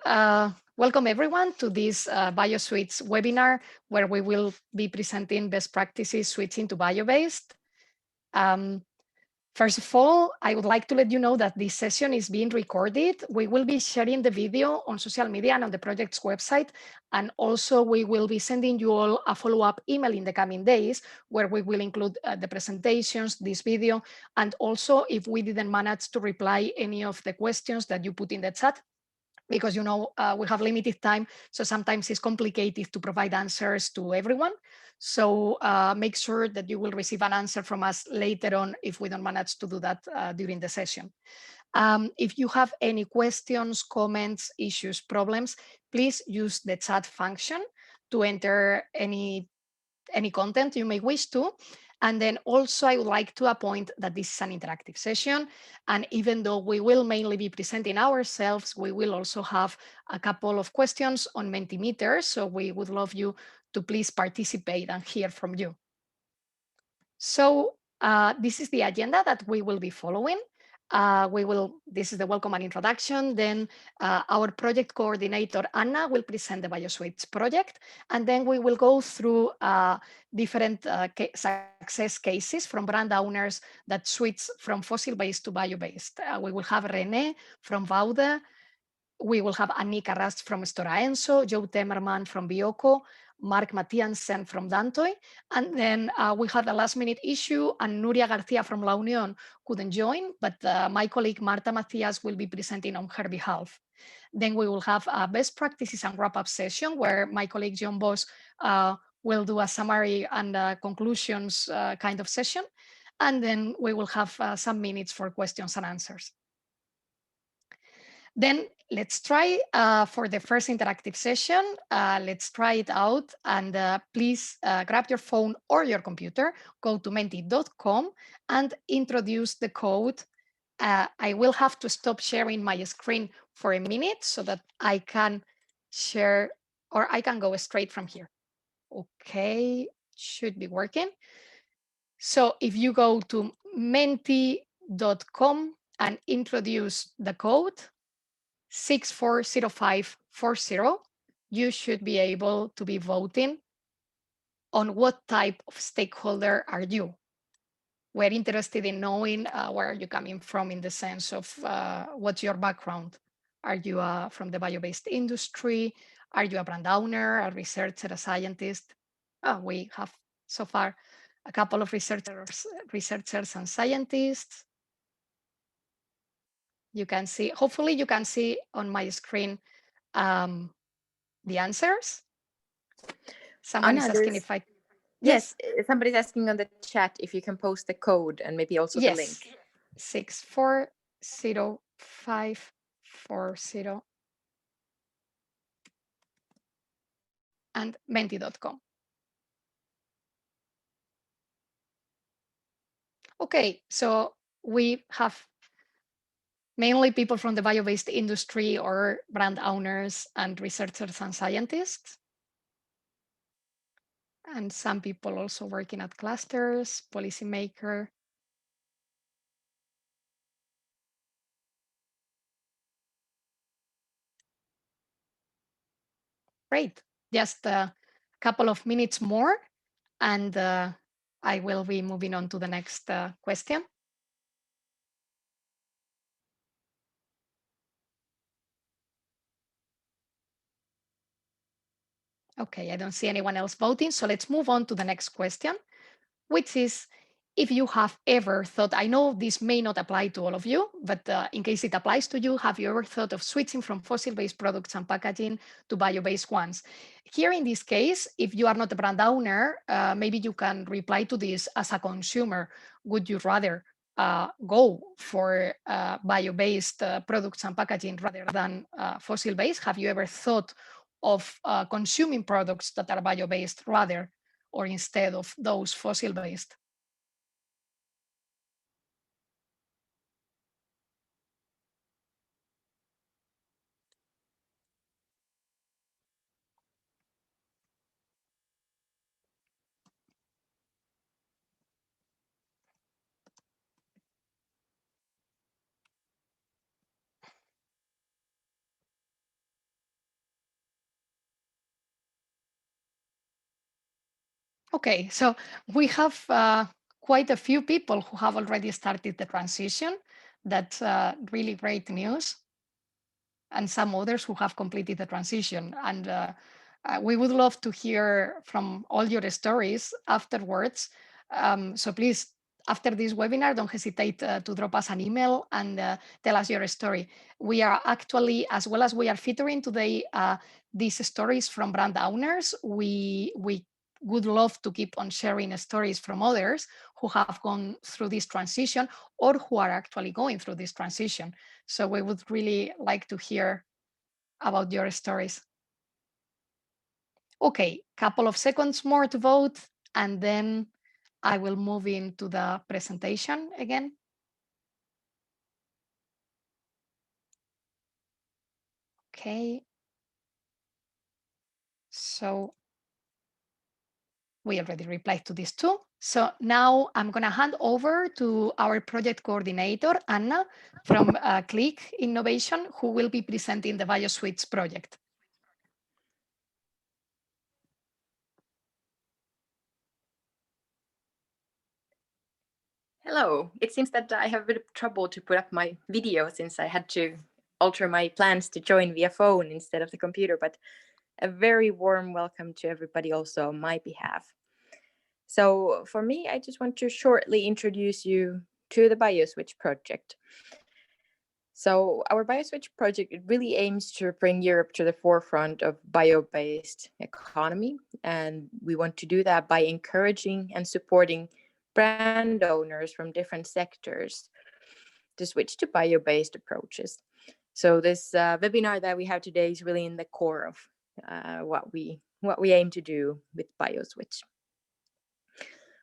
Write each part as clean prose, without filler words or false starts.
Welcome everyone to this BioSwitch webinar, where we will be presenting best practices switching to bio-based. First of all, I would like to let you know that this session is being recorded. We will be sharing the video on social media and on the project's website. And also we will be sending you all a follow-up email in the coming days, where we will include the presentations, this video, and also if we didn't manage to reply any of the questions that you put in the chat, because we have limited time, so sometimes it's complicated to provide answers to everyone. So make sure that you will receive an answer from us later on if we don't manage to do that during the session. If you have any questions, comments, issues, problems, please use the chat function to enter any content you may wish to. And then also I would like to appoint that this is an interactive session. And even though we will mainly be presenting ourselves, we will also have a couple of questions on Mentimeter. So we would love you to please participate and hear from you. So this is the agenda that we will be following. This is the welcome and introduction. Then our project coordinator, Anna, will present the BioSwitch project. And then we will go through different success cases from brand owners that switch from fossil-based to bio-based. We will have René from VAUDE. We will have ANNICA from STORA ENSO, TEMMERMAN from BIOCO, MARCK MATTHIASEN from DANTOY, and then we had a last minute issue, and NURÍA GARCÍA from La Unión couldn't join, but my colleague Marta MACÍAS will be presenting on her behalf. Then we will have a best practices and wrap-up session where my colleague John Boss will do a summary and conclusions kind of session. And then we will have some minutes for questions and answers. Then let's try for the first interactive session. Let's try it out, and please grab your phone or your computer, go to menti.com and introduce the code. I will have to stop sharing my screen for a minute so that I can share, or I can go straight from here. Okay, should be working. So if you go to menti.com and introduce the code 640540, you should be able to be voting on what type of stakeholder are you. We're interested in knowing where are you coming from, in the sense of what's your background. Are you from the bio-based industry? Are you a brand owner, a researcher, a scientist? We have so far a couple of researchers and scientists. You can see, hopefully you can see on my screen the answers. Someone is asking if I... Yes, somebody's asking on the chat if you can post the code and maybe also the link. 640540 and menti.com. Okay, so we have mainly people from the bio-based industry or brand owners and researchers and scientists. And some people also working at clusters, policymaker. Great, just a couple of minutes more and I will be moving on to the next question. Okay, I don't see anyone else voting, so let's move on to the next question, which is, if you have ever thought, I know this may not apply to all of you, but in case it applies to you, have you ever thought of switching from fossil-based products and packaging to bio-based ones? Here in this case, if you are not a brand owner, maybe you can reply to this as a consumer. Would you rather go for bio-based products and packaging rather than fossil-based? Have you ever thought of consuming products that are bio-based rather or instead of those fossil-based? Okay, so we have quite a few people who have already started the transition. That's really great news. And some others who have completed the transition. And we would love to hear from all your stories afterwards. So please, after this webinar, don't hesitate to drop us an email and tell us your story. We are actually, as well as we are featuring today these stories from brand owners, we would love to keep on sharing stories from others who have gone through this transition or who are actually going through this transition. So we would really like to hear about your stories. Okay, couple of seconds more to vote, and then I will move into the presentation again. Okay. So we already replied to this too. So now I'm going to hand over to our project coordinator, Anna, from Click Innovation, who will be presenting the BIOSWITCH project. Hello. It seems that I have a bit of trouble to put up my video since I had to alter my plans to join via phone instead of the computer, but a very warm welcome to everybody also on my behalf. So for me, I just want to shortly introduce you to the BIOSWITCH project. So our BIOSWITCH project, it really aims to bring Europe to the forefront of bio-based economy. And we want to do that by encouraging and supporting brand owners from different sectors to switch to bio-based approaches. So this webinar that we have today is really in the core of what we aim to do with BIOSWITCH.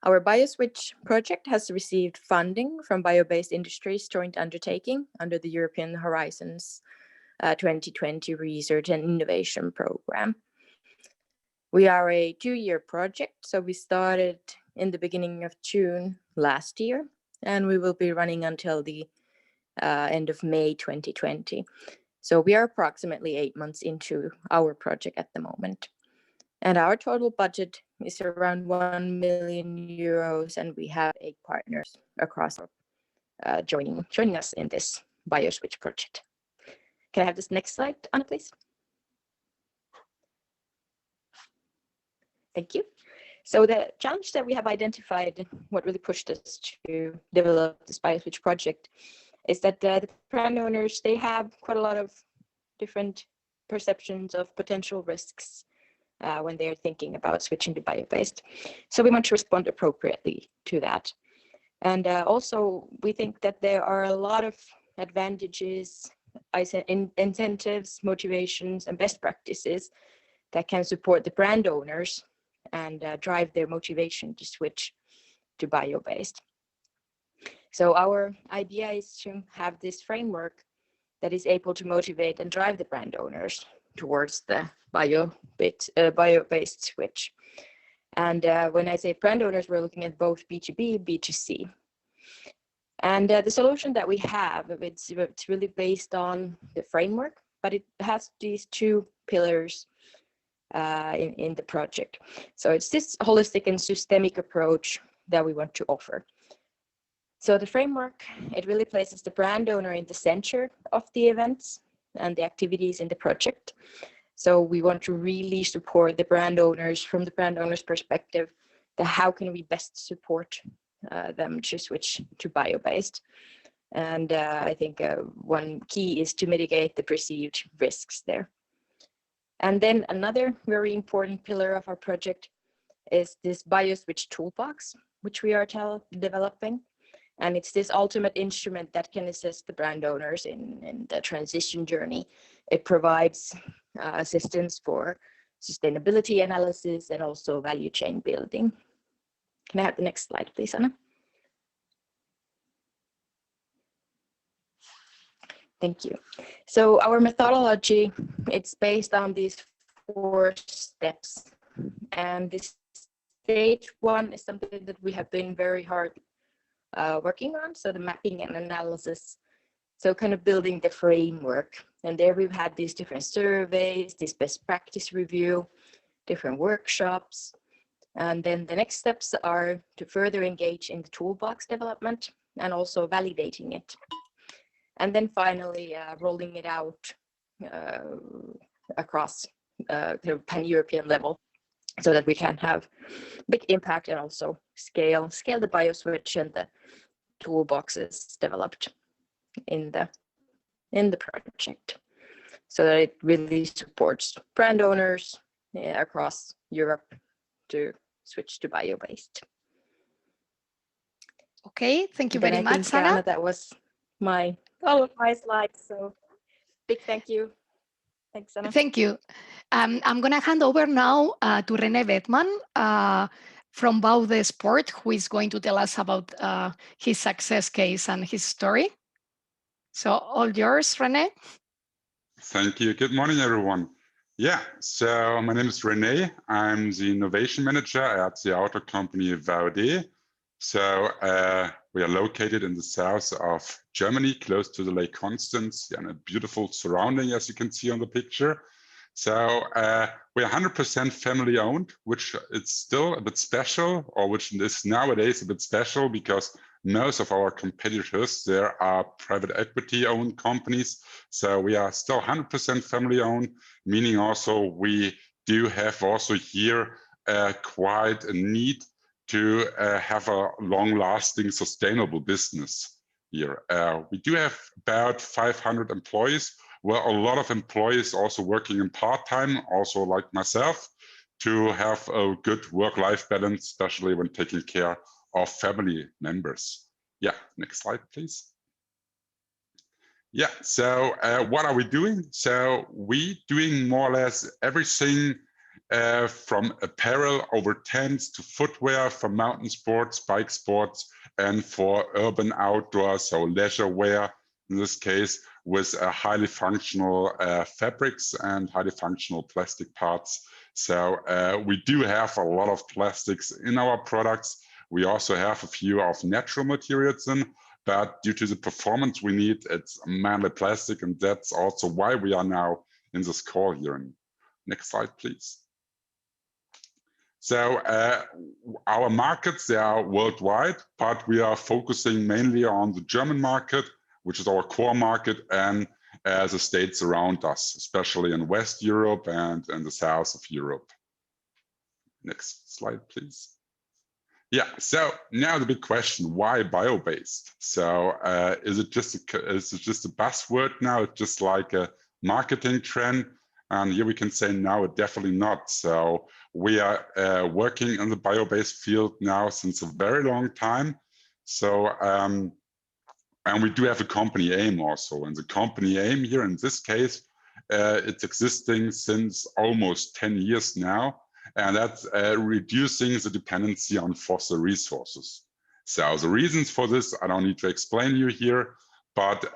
Our BIOSWITCH project has received funding from Bio-Based Industries Joint Undertaking under the European Horizons 2020 Research and Innovation Program. We are a 2-year project, so we started in the beginning of June last year, and we will be running until the end of May 2020. So we are approximately 8 months into our project at the moment. And our total budget is around 1 million euros, and we have 8 partners across Europe joining us in this BIOSWITCH project. Can I have this next slide, Anna, please? Thank you. So the challenge that we have identified, what really pushed us to develop this BIOSWITCH project, is that the brand owners, they have quite a lot of different perceptions of potential risks when they're thinking about switching to bio-based. So we want to respond appropriately to that. And also, we think that there are a lot of advantages, incentives, motivations, and best practices that can support the brand owners and drive their motivation to switch to bio-based. So our idea is to have this framework that is able to motivate and drive the brand owners towards the bio-based switch. And when I say brand owners, we're looking at both B2B and B2C. And the solution that we have, it's really based on the framework, but it has these 2 pillars in the project. So it's this holistic and systemic approach that we want to offer. So the framework, it really places the brand owner in the center of the events and the activities in the project. So we want to really support the brand owners from the brand owner's perspective, how can we best support them to switch to bio-based. And I think one key is to mitigate the perceived risks there. And then another very important pillar of our project is this BIOSWITCH toolbox, which we are developing. And it's this ultimate instrument that can assist the brand owners in the transition journey. It provides assistance for sustainability analysis and also value chain building. Can I have the next slide, please, Anna? Thank you. So our methodology, it's based on these 4 steps. And this stage 1 is something that we have been very hard working on, so the mapping and analysis, so kind of building the framework. And there we've had these different surveys, this best practice review, different workshops, And then the next steps are to further engage in the toolbox development and also validating it. And then finally, rolling it out across the pan-European level so that we can have big impact and also scale the BioSwitch and the toolboxes developed in the project, so that it really supports brand owners across Europe to switch to bio-based. Okay, thank you very much, Anna. That was all of my slides. So big thank you. Thanks, Anna. Thank you. I'm going to hand over now to René BETHMANN from VAUDE Sport, who is going to tell us about his success case and his story. So all yours, René. Thank you. Good morning, everyone. Yeah, so my name is René. I'm the innovation manager at the auto company VAUDE. So we are located in the south of Germany, close to the Lake Constance, and a beautiful surrounding, as you can see on the picture. So we're 100% family owned, which is still a bit special, or which is nowadays a bit special, because most of our competitors, there are private equity owned companies. So we are still 100% family owned, meaning also we do have also here quite a need to have a long-lasting, sustainable business here. We do have about 500 employees, well, a lot of employees also working in part-time, also like myself, to have a good work-life balance, especially when taking care of family members. Yeah, next slide, please. Yeah, so what are we doing? So we doing more or less everything from apparel over tents to footwear for mountain sports, bike sports, and for urban outdoor, so leisure wear, in this case, with highly functional fabrics and highly functional plastic parts. So we do have a lot of plastics in our products. We also have a few of natural materials in, but due to the performance we need, it's mainly plastic, and that's also why we are now in this call here. Next slide, please. So our markets, they are worldwide, but we are focusing mainly on the German market, which is our core market, and the states around us, especially in West Europe and in the south of Europe. Next slide, please. Yeah, so now the big question, why bio-based? So is it just a buzzword now? It's just like a marketing trend? And here we can say no, definitely not. So we are working in the bio-based field now since a very long time. So, and we do have a company aim also. And the company aim here in this case, it's existing since almost 10 years now. And that's reducing the dependency on fossil resources. So the reasons for this, I don't need to explain you here, but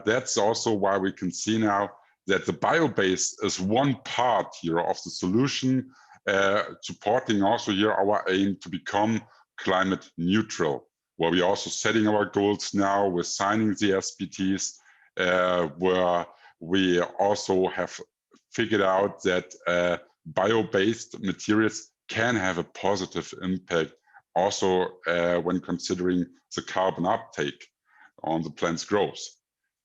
that's also why we can see now that the bio-based is one part here of the solution, supporting also here our aim to become climate neutral, where we're also setting our goals now, we're signing the SPTs, where we also have figured out that bio-based materials can have a positive impact also when considering the carbon uptake on the plant's growth.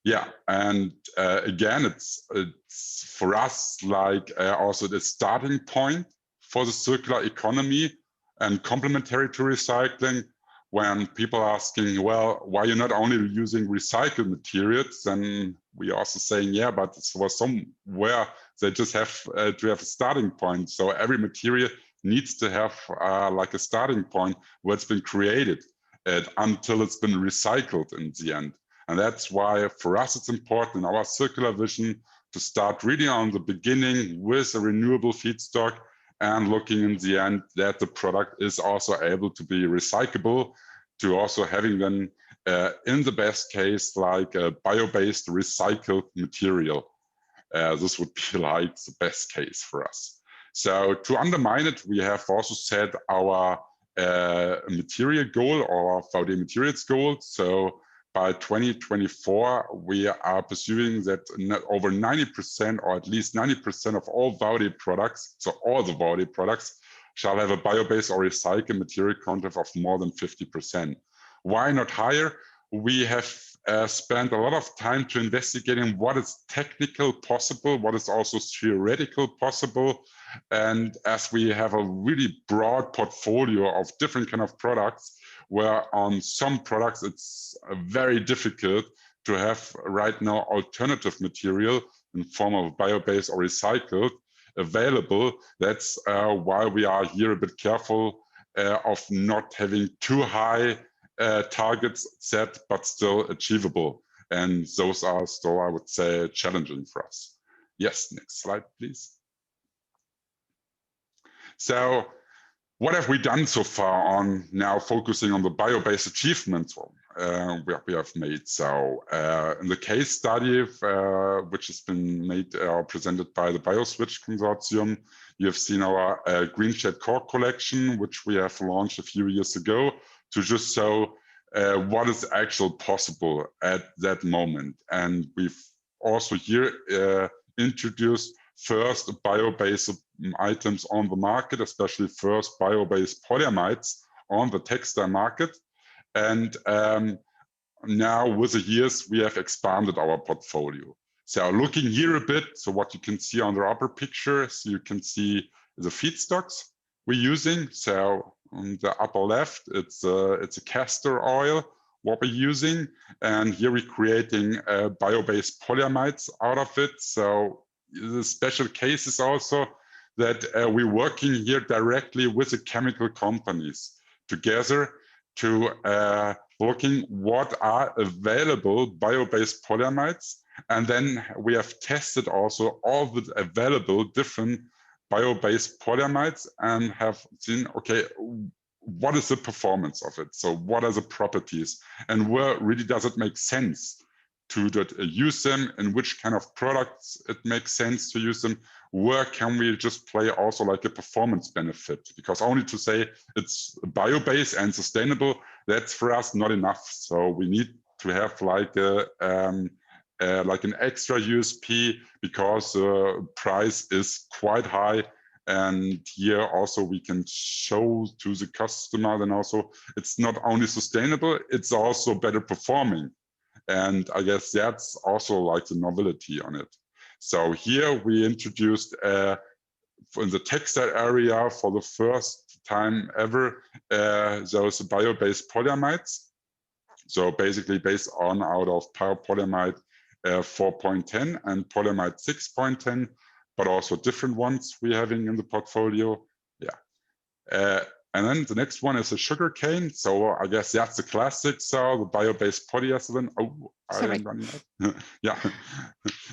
Yeah, and again, it's for us like also the starting point for the circular economy and complementary to recycling. When people are asking, well, why you're not only using recycled materials, then we also saying, yeah, but for somewhere they just have to have a starting point. So every material needs to have like a starting point where it's been created until it's been recycled in the end. And that's why for us it's important in our circular vision to start really on the beginning with a renewable feedstock and looking in the end that the product is also able to be recyclable, to also having them in the best case like a bio-based recycled material. This would be like the best case for us. So to undermine it, we have also set our material goal or our VAUDE materials goal. So by 2024, we are pursuing that over 90% or at least 90% of all VAUDE products, so all the VAUDE products, shall have a bio-based or recycled material content of more than 50%. Why not higher? We have spent a lot of time to investigating what is technical possible, what is also theoretical possible. And as we have a really broad portfolio of different kind of products, where on some products it's very difficult to have right now alternative material in form of bio-based or recycled available. That's why we are here a bit careful of not having too high targets set, but still achievable. And those are still, I would say, challenging for us. Yes, next slide, please. So what have we done so far on now focusing on the bio-based achievements we have made? So in the case study, which has been made presented by the BioSwitch Consortium, you have seen our Green Shade Core collection, which we have launched a few years ago to just show what is actually possible at that moment. And we've also here introduced first bio-based items on the market, especially first bio-based polyamides on the textile market. And now with the years, we have expanded our portfolio. So looking here a bit, so what you can see on the upper picture, so you can see the feedstocks we're using. So on the upper left, it's a castor oil, what we're using. And here we're creating bio-based polyamides out of it. So the special case is also that we're working here directly with the chemical companies together to looking what are available bio-based polyamides. And then we have tested also all the available different bio-based polyamides and have seen, okay, what is the performance of it? So what are the properties? And where really does it make sense to use them, in which kind of products it makes sense to use them? Where can we just play also like a performance benefit? Because only to say it's bio-based and sustainable, that's for us not enough. So we need to have like an extra USP, because the price is quite high. And here also we can show to the customer then also it's not only sustainable, it's also better performing. And I guess that's also like the novelty on it. So here we introduced in the textile area for the first time ever, those bio-based polyamides. So basically based on out of polyamide 4.10 and polyamide 6.10, but also different ones we're having in the portfolio. Yeah. And then the next one is a sugar cane. So I guess that's the classic. So the bio-based polyethylene. Oh, I am running out. Yeah,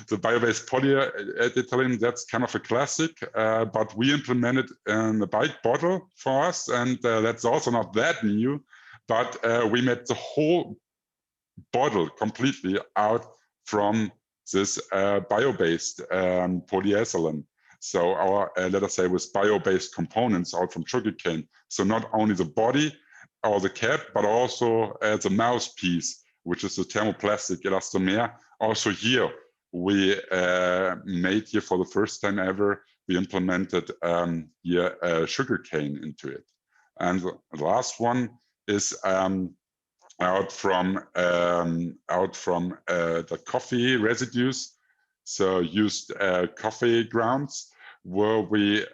the bio-based polyethylene, that's kind of a classic, but we implemented in the bike bottle for us. And that's also not that new, but we made the whole bottle completely out from this bio-based polyethylene. So our, let us say, with bio-based components out from sugarcane. So not only the body or the cap, but also the mouthpiece, which is the thermoplastic elastomer. Also here, we made here for the first time ever, we implemented here sugarcane into it. And the last one is out from the coffee residues. So used coffee grounds, where we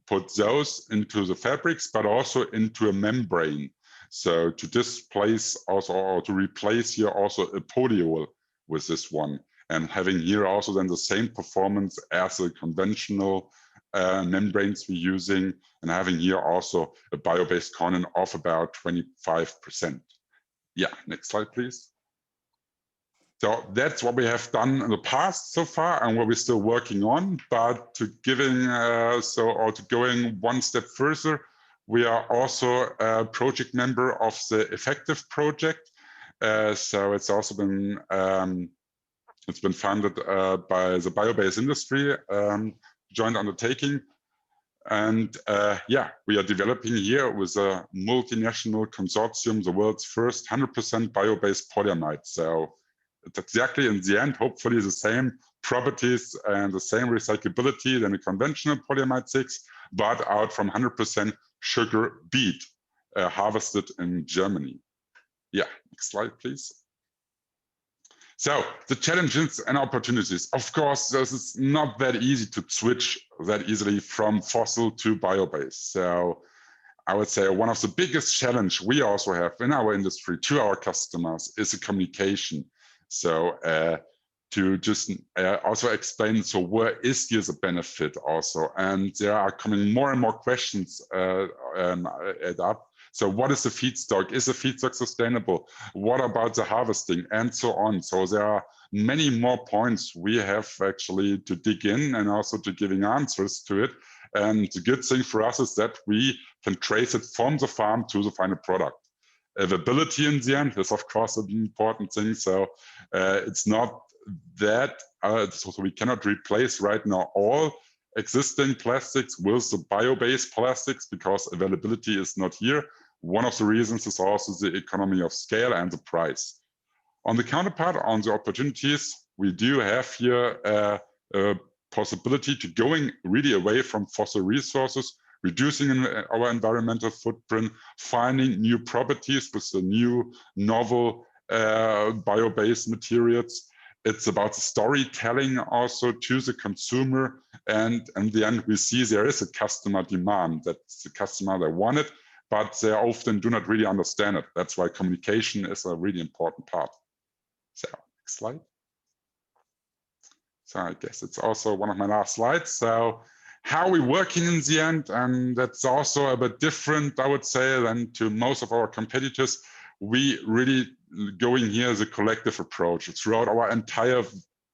put those into the fabrics, but also into a membrane. So to displace also, or to replace here also a polyol with this one, and having here also then the same performance as the conventional membranes we're using, and having here also a bio-based content of about 25%. Yeah, next slide, please. So that's what we have done in the past so far, and what we're still working on. But to going one step further, we are also a project member of the Effective project. So it's also been funded by the bio-based industry joint undertaking. And yeah, we are developing here with a multinational consortium the world's first 100% bio-based polyamide. So it's exactly in the end, hopefully the same properties and the same recyclability than a conventional polyamide 6, but out from 100% sugar beet harvested in Germany. Yeah, next slide, please. So the challenges and opportunities, of course, this is not that easy to switch that easily from fossil to bio-based. So I would say one of the biggest challenge we also have in our industry to our customers is the communication. So to just also explain, so where is here the benefit also? And there are coming more and more questions up. So what is the feedstock? Is the feedstock sustainable? What about the harvesting and so on? So there are many more points we have actually to dig in and also to giving answers to it. And the good thing for us is that we can trace it from the farm to the final product. Availability in the end is of course an important thing. So it's not that, so we cannot replace right now all existing plastics with the bio-based plastics because availability is not here. One of the reasons is also the economy of scale and the price. On the counterpart, on the opportunities, we do have here a possibility to going really away from fossil resources, reducing our environmental footprint, finding new properties with the new novel bio-based materials. It's about storytelling also to the consumer. And in the end, we see there is a customer demand, that's the customer that want it, but they often do not really understand it. That's why communication is a really important part. So next slide. So I guess it's also one of my last slides. So how are we working in the end? And that's also a bit different, I would say, than to most of our competitors. We really going here as a collective approach throughout our entire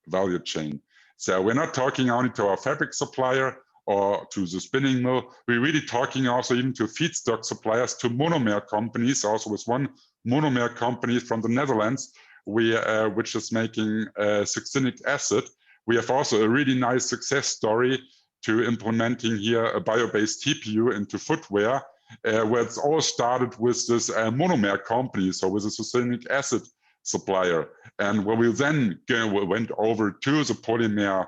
value chain. So we're not talking only to our fabric supplier or to the spinning mill. We're really talking also even to feedstock suppliers, to monomer companies, also with one monomer company from the Netherlands, which is making succinic acid. We have also a really nice success story to implementing here a bio-based TPU into footwear, where it's all started with this monomer company, so with a succinic acid supplier, and where we then went over to the polymer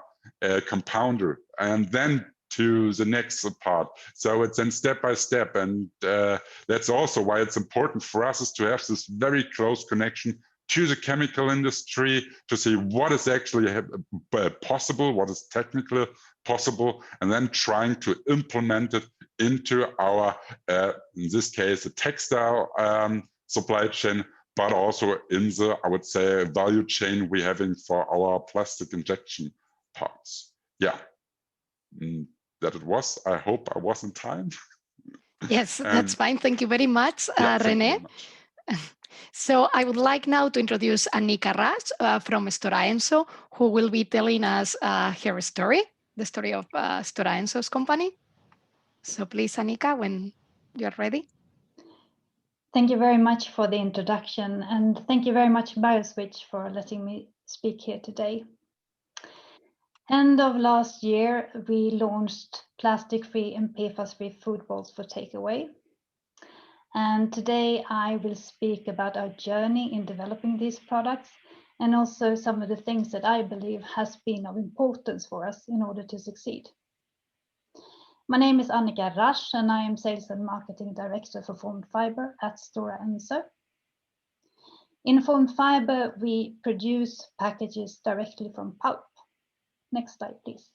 compounder, and then to the next part. So it's then step by step, and that's also why it's important for us is to have this very close connection to the chemical industry to see what is actually possible, what is technically possible, and then trying to implement it into our, in this case, the textile supply chain, but also in the, I would say, value chain we're having for our plastic injection parts. Yeah, that it was. I hope I was in time. Yes, that's fine. Thank you very much, yeah, René. So I would like now to introduce ANNICA RASCH from STORA ENSO, who will be telling us her story, the story of STORA ENSO's company. So please, ANNICA, when you're ready. Thank you very much for the introduction, and thank you very much, BIOSWITCH, for letting me speak here today. End of last year, we launched plastic-free and PFAS-free food bowls for takeaway. And today I will speak about our journey in developing these products and also some of the things that I believe has been of importance for us in order to succeed. My name is ANNICA RASCH and I am Sales and Marketing Director for Formed Fiber at STORA ENSO. In Formed Fiber, we produce packages directly from pulp. Next slide, please.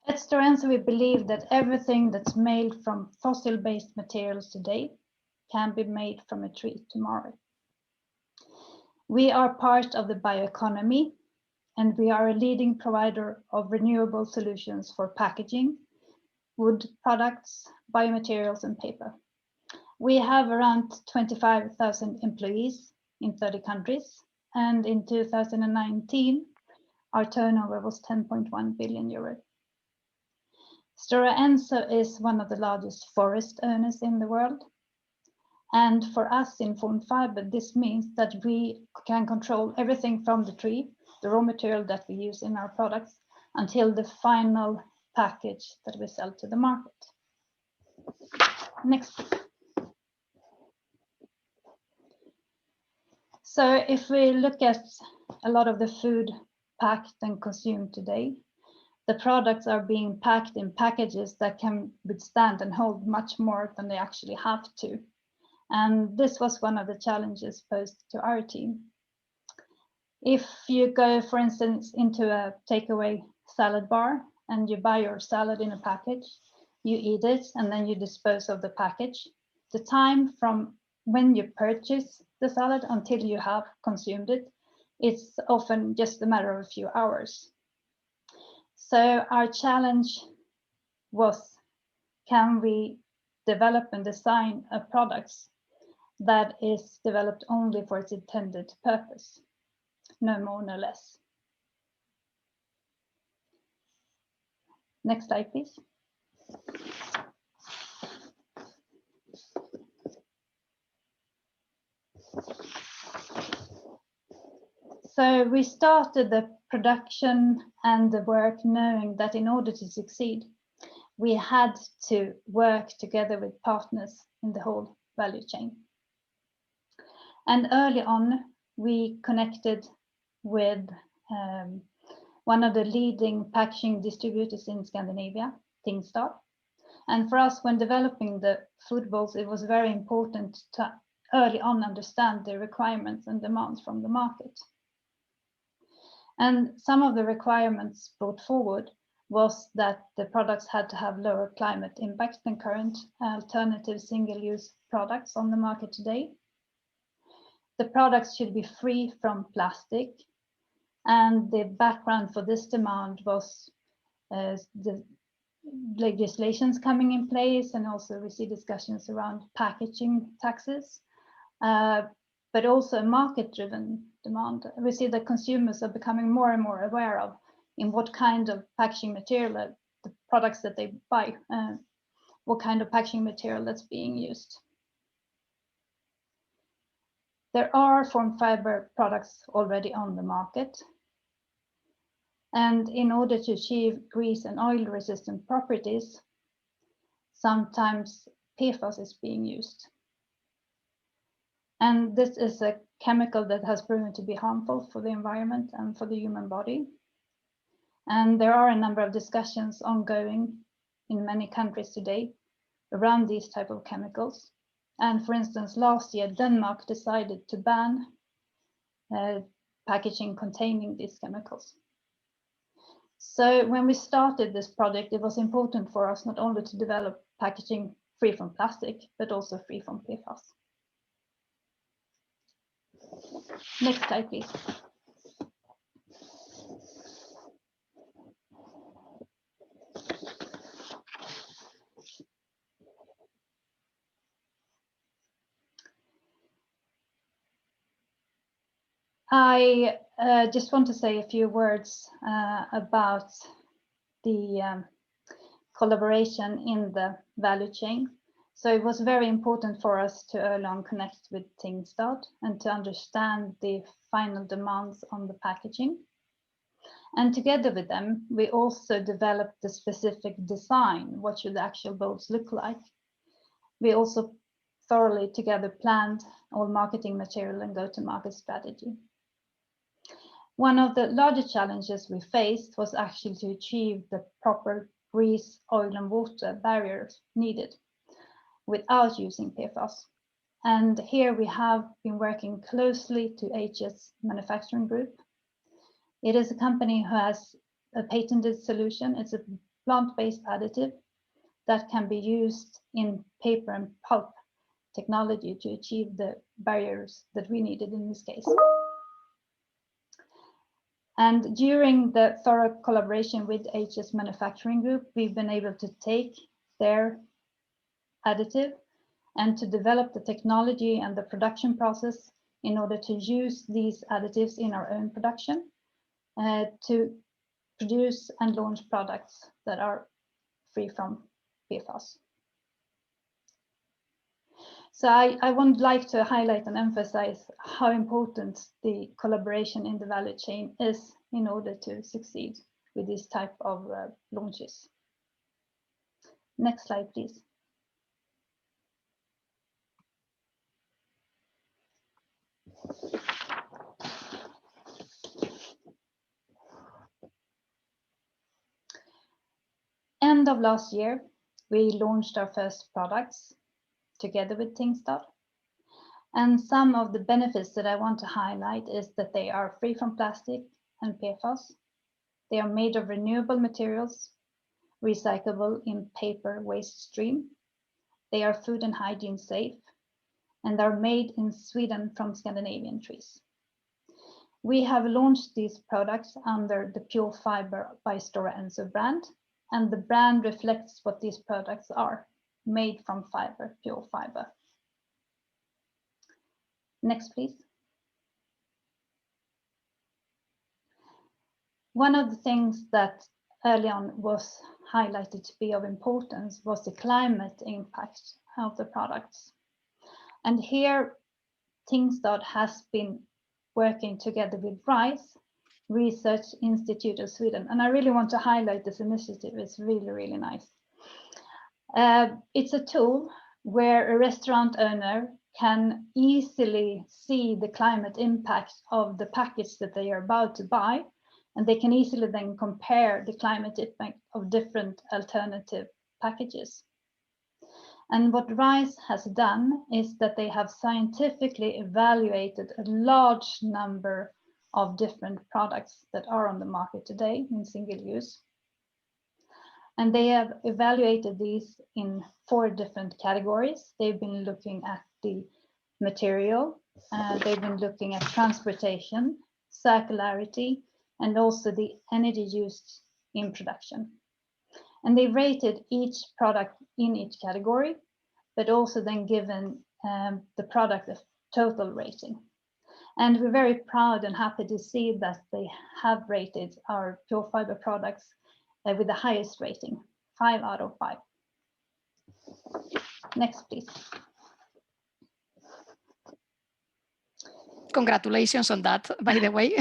At STORA ENSO, we believe that everything that's made from fossil-based materials today can be made from a tree tomorrow. We are part of the bioeconomy, and we are a leading provider of renewable solutions for packaging, wood products, biomaterials, and paper. We have around 25,000 employees in 30 countries, and in 2019, our turnover was 10.1 billion euro. STORA ENSO is one of the largest forest owners in the world. And for us in Formed Fiber, this means that we can control everything from the tree, the raw material that we use in our products, until the final package that we sell to the market. Next. So if we look at a lot of the food packed and consumed today. The products are being packed in packages that can withstand and hold much more than they actually have to. And this was one of the challenges posed to our team. If you go, for instance, into a takeaway salad bar and you buy your salad in a package, you eat it and then you dispose of the package. The time from when you purchase the salad until you have consumed it, it's often just a matter of a few hours. So our challenge was, can we develop and design a product that is developed only for its intended purpose? No more, no less. Next slide, please. So we started the production and the work knowing that in order to succeed, we had to work together with partners in the whole value chain. And early on, we connected with one of the leading packaging distributors in Scandinavia, STORA. And for us, when developing the food bowls, it was very important to early on understand the requirements and demands from the market. And some of the requirements brought forward was that the products had to have lower climate impact than current alternative single-use products on the market today. The products should be free from plastic. And the background for this demand was the legislations coming in place, and also we see discussions around packaging taxes, but also a market-driven demand. We see that consumers are becoming more and more aware of in what kind of packaging material the products that they buy, what kind of packaging material that's being used. There are formed fiber products already on the market. And in order to achieve grease and oil resistant properties, sometimes PFAS is being used. And this is a chemical that has proven to be harmful for the environment and for the human body. And there are a number of discussions ongoing in many countries today around these type of chemicals. And for instance, last year, Denmark decided to ban packaging containing these chemicals. So when we started this project, it was important for us not only to develop packaging free from plastic, but also free from PFAS. Next slide, please. I just want to say a few words about the collaboration in the value chain. So it was very important for us to early on connect with STORA and to understand the final demands on the packaging. And together with them, we also developed the specific design. What should the actual bowls look like? We also thoroughly together planned all marketing material and go-to-market strategy. One of the larger challenges we faced was actually to achieve the proper grease, oil and water barriers needed without using PFAS. And here we have been working closely to HS Manufacturing Group. It is a company who has a patented solution. It's a plant-based additive that can be used in paper and pulp technology to achieve the barriers that we needed in this case. And during the thorough collaboration with HS Manufacturing Group, we've been able to take their additive and to develop the technology and the production process in order to use these additives in our own production to produce and launch products that are free from PFAS. So I would like to highlight and emphasize how important the collaboration in the value chain is in order to succeed with this type of launches. Next slide, please. end of last year, we launched our first products together with Tingstad. And some of the benefits that I want to highlight is that they are free from plastic and PFAS. They are made of renewable materials, recyclable in paper waste stream. They are food and hygiene safe, and are made in Sweden from Scandinavian trees. We have launched these products under the Pure Fiber by STORA ENSO brand, and the brand reflects what these products are, made from fiber, pure fiber. Next, please. One of the things that early on was highlighted to be of importance was the climate impact of the products. And here, Tingstad has been working together with RISE, Research Institute of Sweden. And I really want to highlight this initiative. It's really, really nice. It's a tool where a restaurant owner can easily see the climate impact of the package that they are about to buy. And they can easily then compare the climate impact of different alternative packages. And what RISE has done is that they have scientifically evaluated a large number of different products that are on the market today in single use. And they have evaluated these in 4 different categories. They've been looking at the material, they've been looking at transportation, circularity, and also the energy used in production. And they rated each product in each category, but also then given the product a total rating. And we're very proud and happy to see that they have rated our pure fiber products with the highest rating, 5 out of 5. Next, please. Congratulations on that, by the way.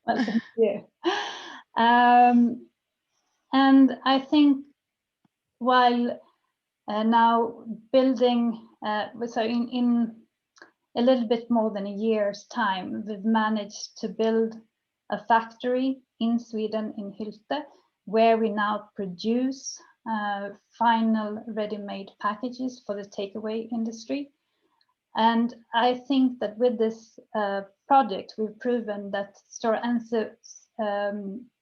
Well, thank you. And I think while now building, so in a little bit more than a year's time, we've managed to build a factory in Sweden, in Hylte, where we now produce final ready-made packages for the takeaway industry. And I think that with this project, we've proven that STORA ENSO's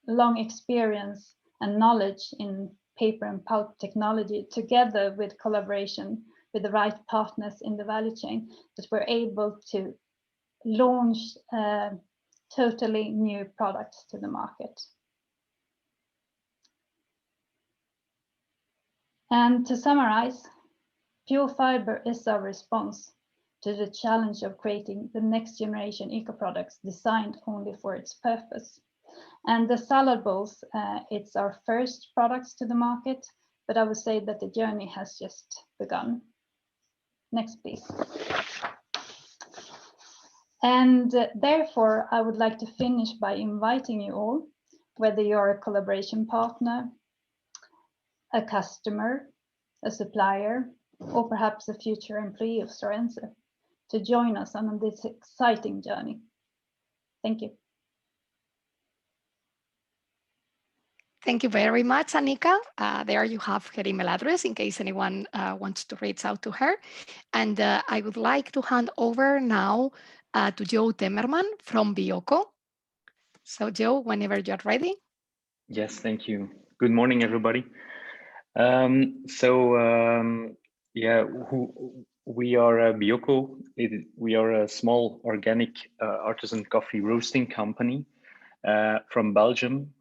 long experience and knowledge in paper and pulp technology, together with collaboration with the right partners in the value chain, that we're able to launch totally new products to the market. And to summarize, pure fiber is our response to the challenge of creating the next generation eco products designed only for its purpose. And the salad bowls, it's our first products to the market, but I would say that the journey has just begun. Next, please. And therefore, I would like to finish by inviting you all, whether you're a collaboration partner, a customer, a supplier, or perhaps a future employee of STORA ENSO, to join us on this exciting journey. Thank you. Thank you very much, Annika. There you have her email address in case anyone wants to reach out to her. And I would like to hand over now to Joe TEMMERMAN from BIOCO. So Joe, whenever you're ready. Yes, thank you. Good morning, everybody. Yeah, we are BIOCO. We are a small organic artisan coffee roasting company from Belgium,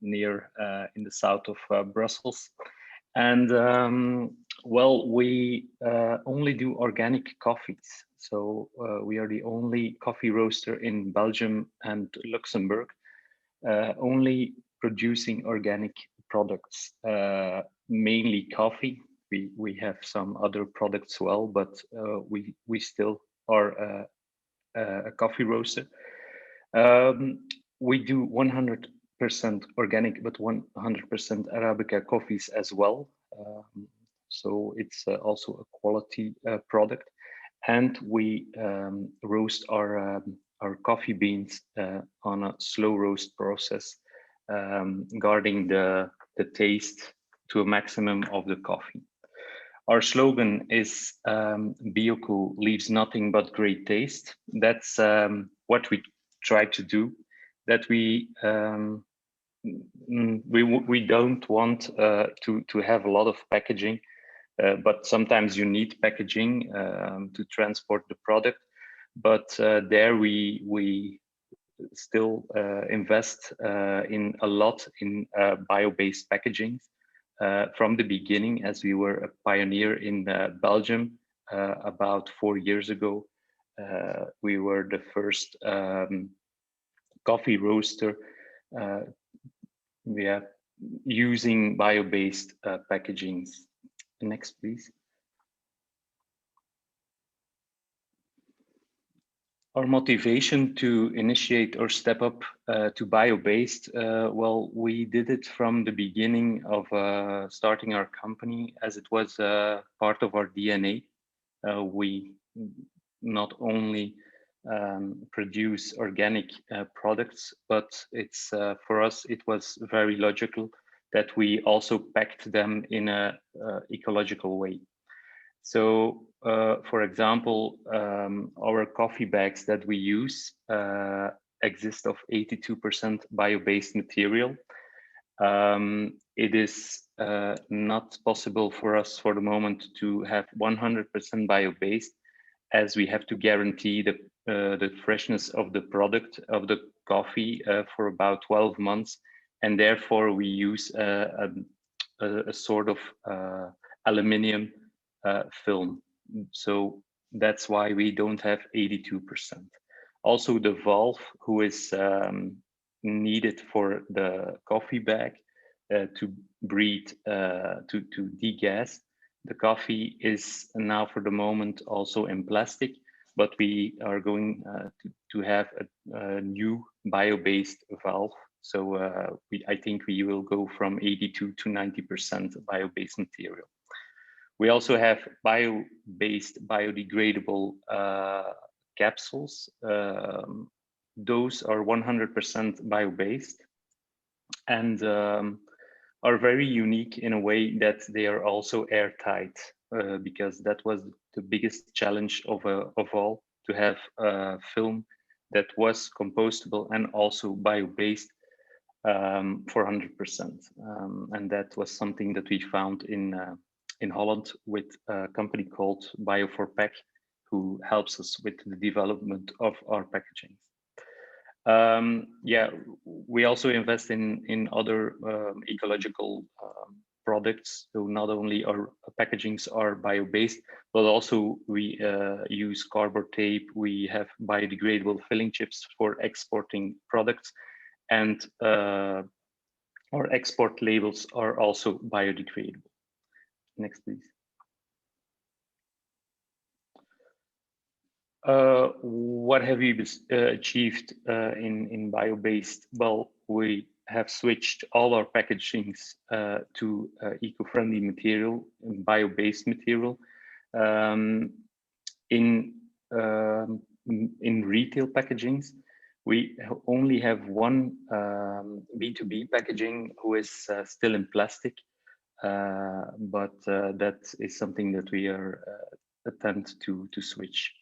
near in the south of Brussels. And well, we only do organic coffees. So we are the only coffee roaster in Belgium and Luxembourg, only producing organic products, mainly coffee. We have some other products as well, but we still are a coffee roaster. We do 100% organic, but 100% Arabica coffees as well. So it's also a quality product. And we roast our coffee beans on a slow roast process, guarding the taste, to a maximum of the coffee. Our slogan is BIOCO leaves nothing but great taste. That's what we try to do. That we don't want to have a lot of packaging, but sometimes you need packaging to transport the product. But there we still invest in a lot in bio-based packaging. From the beginning, as we were a pioneer in Belgium about 4 years ago. We were the first coffee roaster using bio-based packagings. Next, please. Our motivation to initiate or step up to bio-based, well, we did it from the beginning of starting our company, as it was part of our DNA. We not only produce organic products, but it's for us, it was very logical that we also packed them in a ecological way. So, for example, our coffee bags that we use exist of 82% bio-based material. It is not possible for us for the moment to have 100% bio-based, as we have to guarantee the freshness of the product of the coffee for about 12 months, and therefore we use a sort of aluminium film. So that's why we don't have 82%. Also, the valve, who is needed for the coffee bag to breathe, to degas the coffee, is now for the moment also in plastic, but we are going to have a new bio-based valve. So I think we will go from 82 to 90% bio-based material. We also have bio-based, biodegradable capsules. Those are 100% bio-based and are very unique in a way that they are also airtight, because that was the biggest challenge of all, to have a film that was compostable and also bio-based for 100%. And that was something that we found in Holland with a company called Bio4Pack, who helps us with the development of our packaging. Yeah, we also invest in other ecological products. So not only our packagings are bio-based, but also we use cardboard tape. We have biodegradable filling chips for exporting products, and our export labels are also biodegradable. Next, please. What have we achieved in bio-based? Well, we have switched all our packagings to eco-friendly material, bio-based material. In retail packagings, we only have one B2B packaging who is still in plastic, but that is something that we are attempt to switch.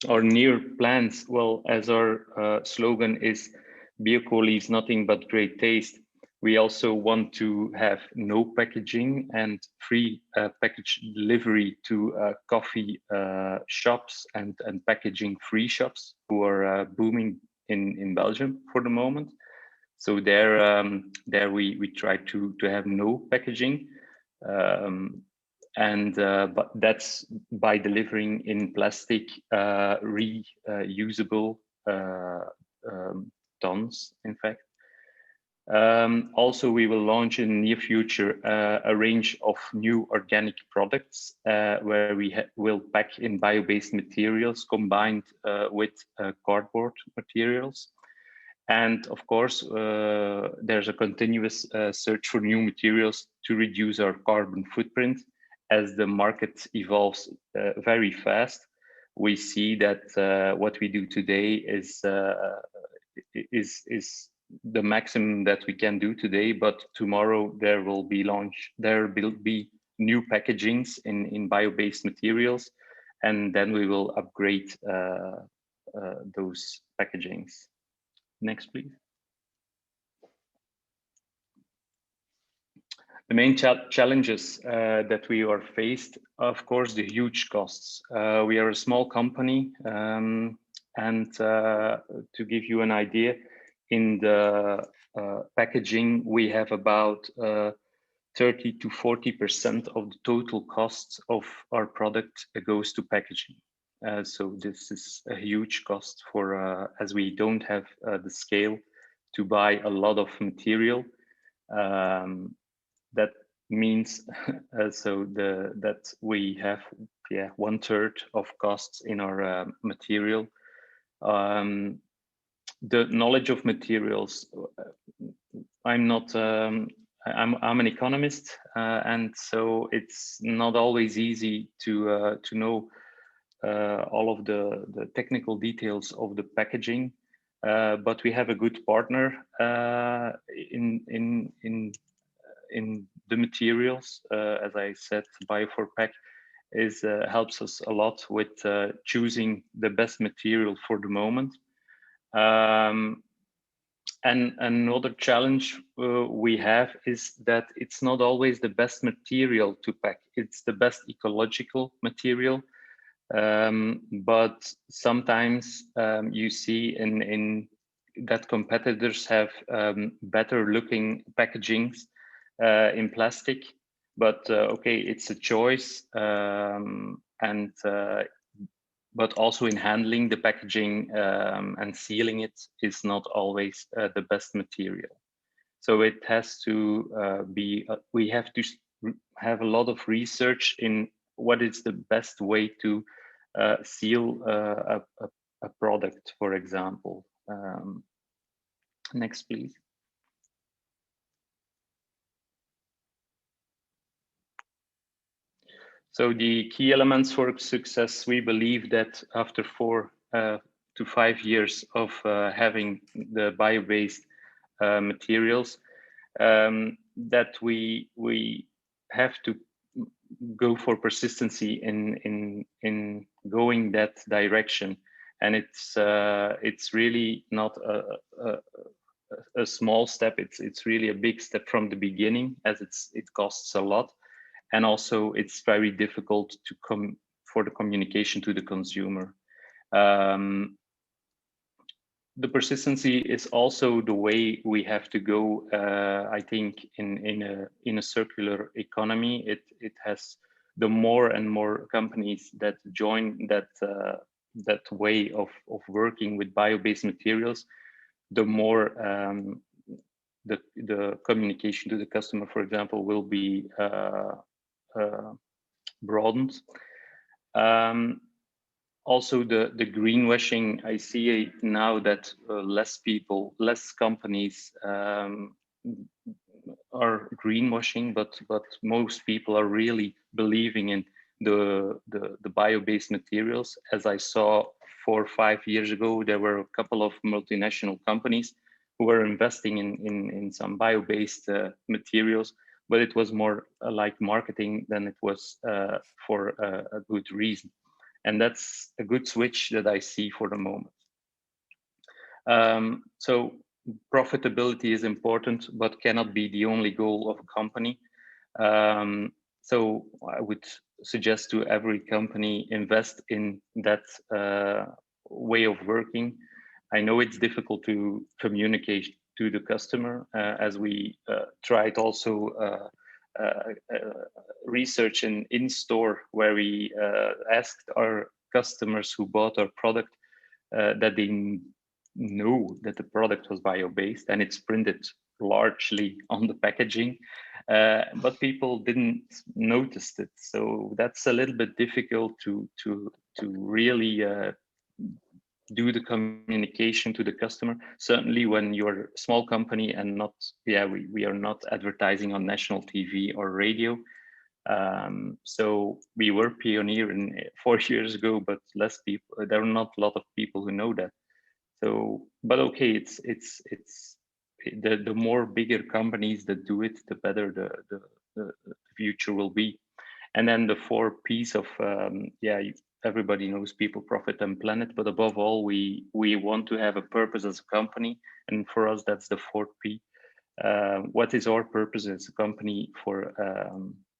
Our near plans, well, as our slogan is BIOCO leaves nothing but great taste, we also want to have no packaging and free package delivery to coffee shops and packaging free shops who are booming in Belgium for the moment. So there we try to have no packaging, but that's by delivering in plastic reusable tons, in fact. Also, we will launch in the near future a range of new organic products where we will pack in bio-based materials combined with cardboard materials. And of course, there's a continuous search for new materials to reduce our carbon footprint. As the market evolves very fast, we see that what we do today is the maximum that we can do today, but tomorrow there will be new packagings in bio-based materials, and then we will upgrade those packagings. Next, please. The main challenges that we are faced, of course, the huge costs. We are a small company, and to give you an idea, in the packaging, we have about 30 to 40% of the total costs of our product goes to packaging. So this is a huge cost for, as we don't have the scale to buy a lot of material. That means that we have 1/3 of costs in our material. The knowledge of materials, I'm an economist, and so it's not always easy to know all of the technical details of the packaging, but we have a good partner in the materials. As I said, Bio4Pack helps us a lot with choosing the best material for the moment. And another challenge we have is that it's not always the best material to pack. It's the best ecological material, but sometimes you see in that competitors have better looking packagings in plastic, but okay, it's a choice, but also in handling the packaging and sealing it is not always the best material. So it has to we have to have a lot of research in what is the best way to seal a product, for example. Next, please. So the key elements for success, we believe that after 4 to 5 years of having the bio-based materials, that we have to go for persistency in going that direction, and it's really not a small step. It's really a big step from the beginning, as it costs a lot. And also, it's very difficult to for the communication to the consumer. The persistency is also the way we have to go. I think in a circular economy, it has the more and more companies that join that way of working with bio-based materials, the more the communication to the customer, for example, will be broadened. Also, the greenwashing, I see now that less companies are greenwashing, but most people are really believing in the bio-based materials. As I saw 4 or 5 years ago, there were a couple of multinational companies who were investing in some bio-based materials, but it was more like marketing than it was for a good reason. And that's a good switch that I see for the moment. So profitability is important, but cannot be the only goal of a company. So I would suggest to every company, invest in that way of working. I know it's difficult to communicate to the customer, as we tried also research in store, where we asked our customers who bought our product that they know that the product was bio-based, and it's printed largely on the packaging, but people didn't notice it. So that's a little bit difficult to really do the communication to the customer. Certainly when you're a small company and not, we are not advertising on national TV or radio. So we were pioneer 4 years ago, but less people, there are not a lot of people who know that. So, but okay, it's the more bigger companies that do it, the better the future will be. And then the 4 P's of everybody knows people, profit, and planet. But above all, we want to have a purpose as a company, and for us, that's the 4th P. What is our purpose as a company for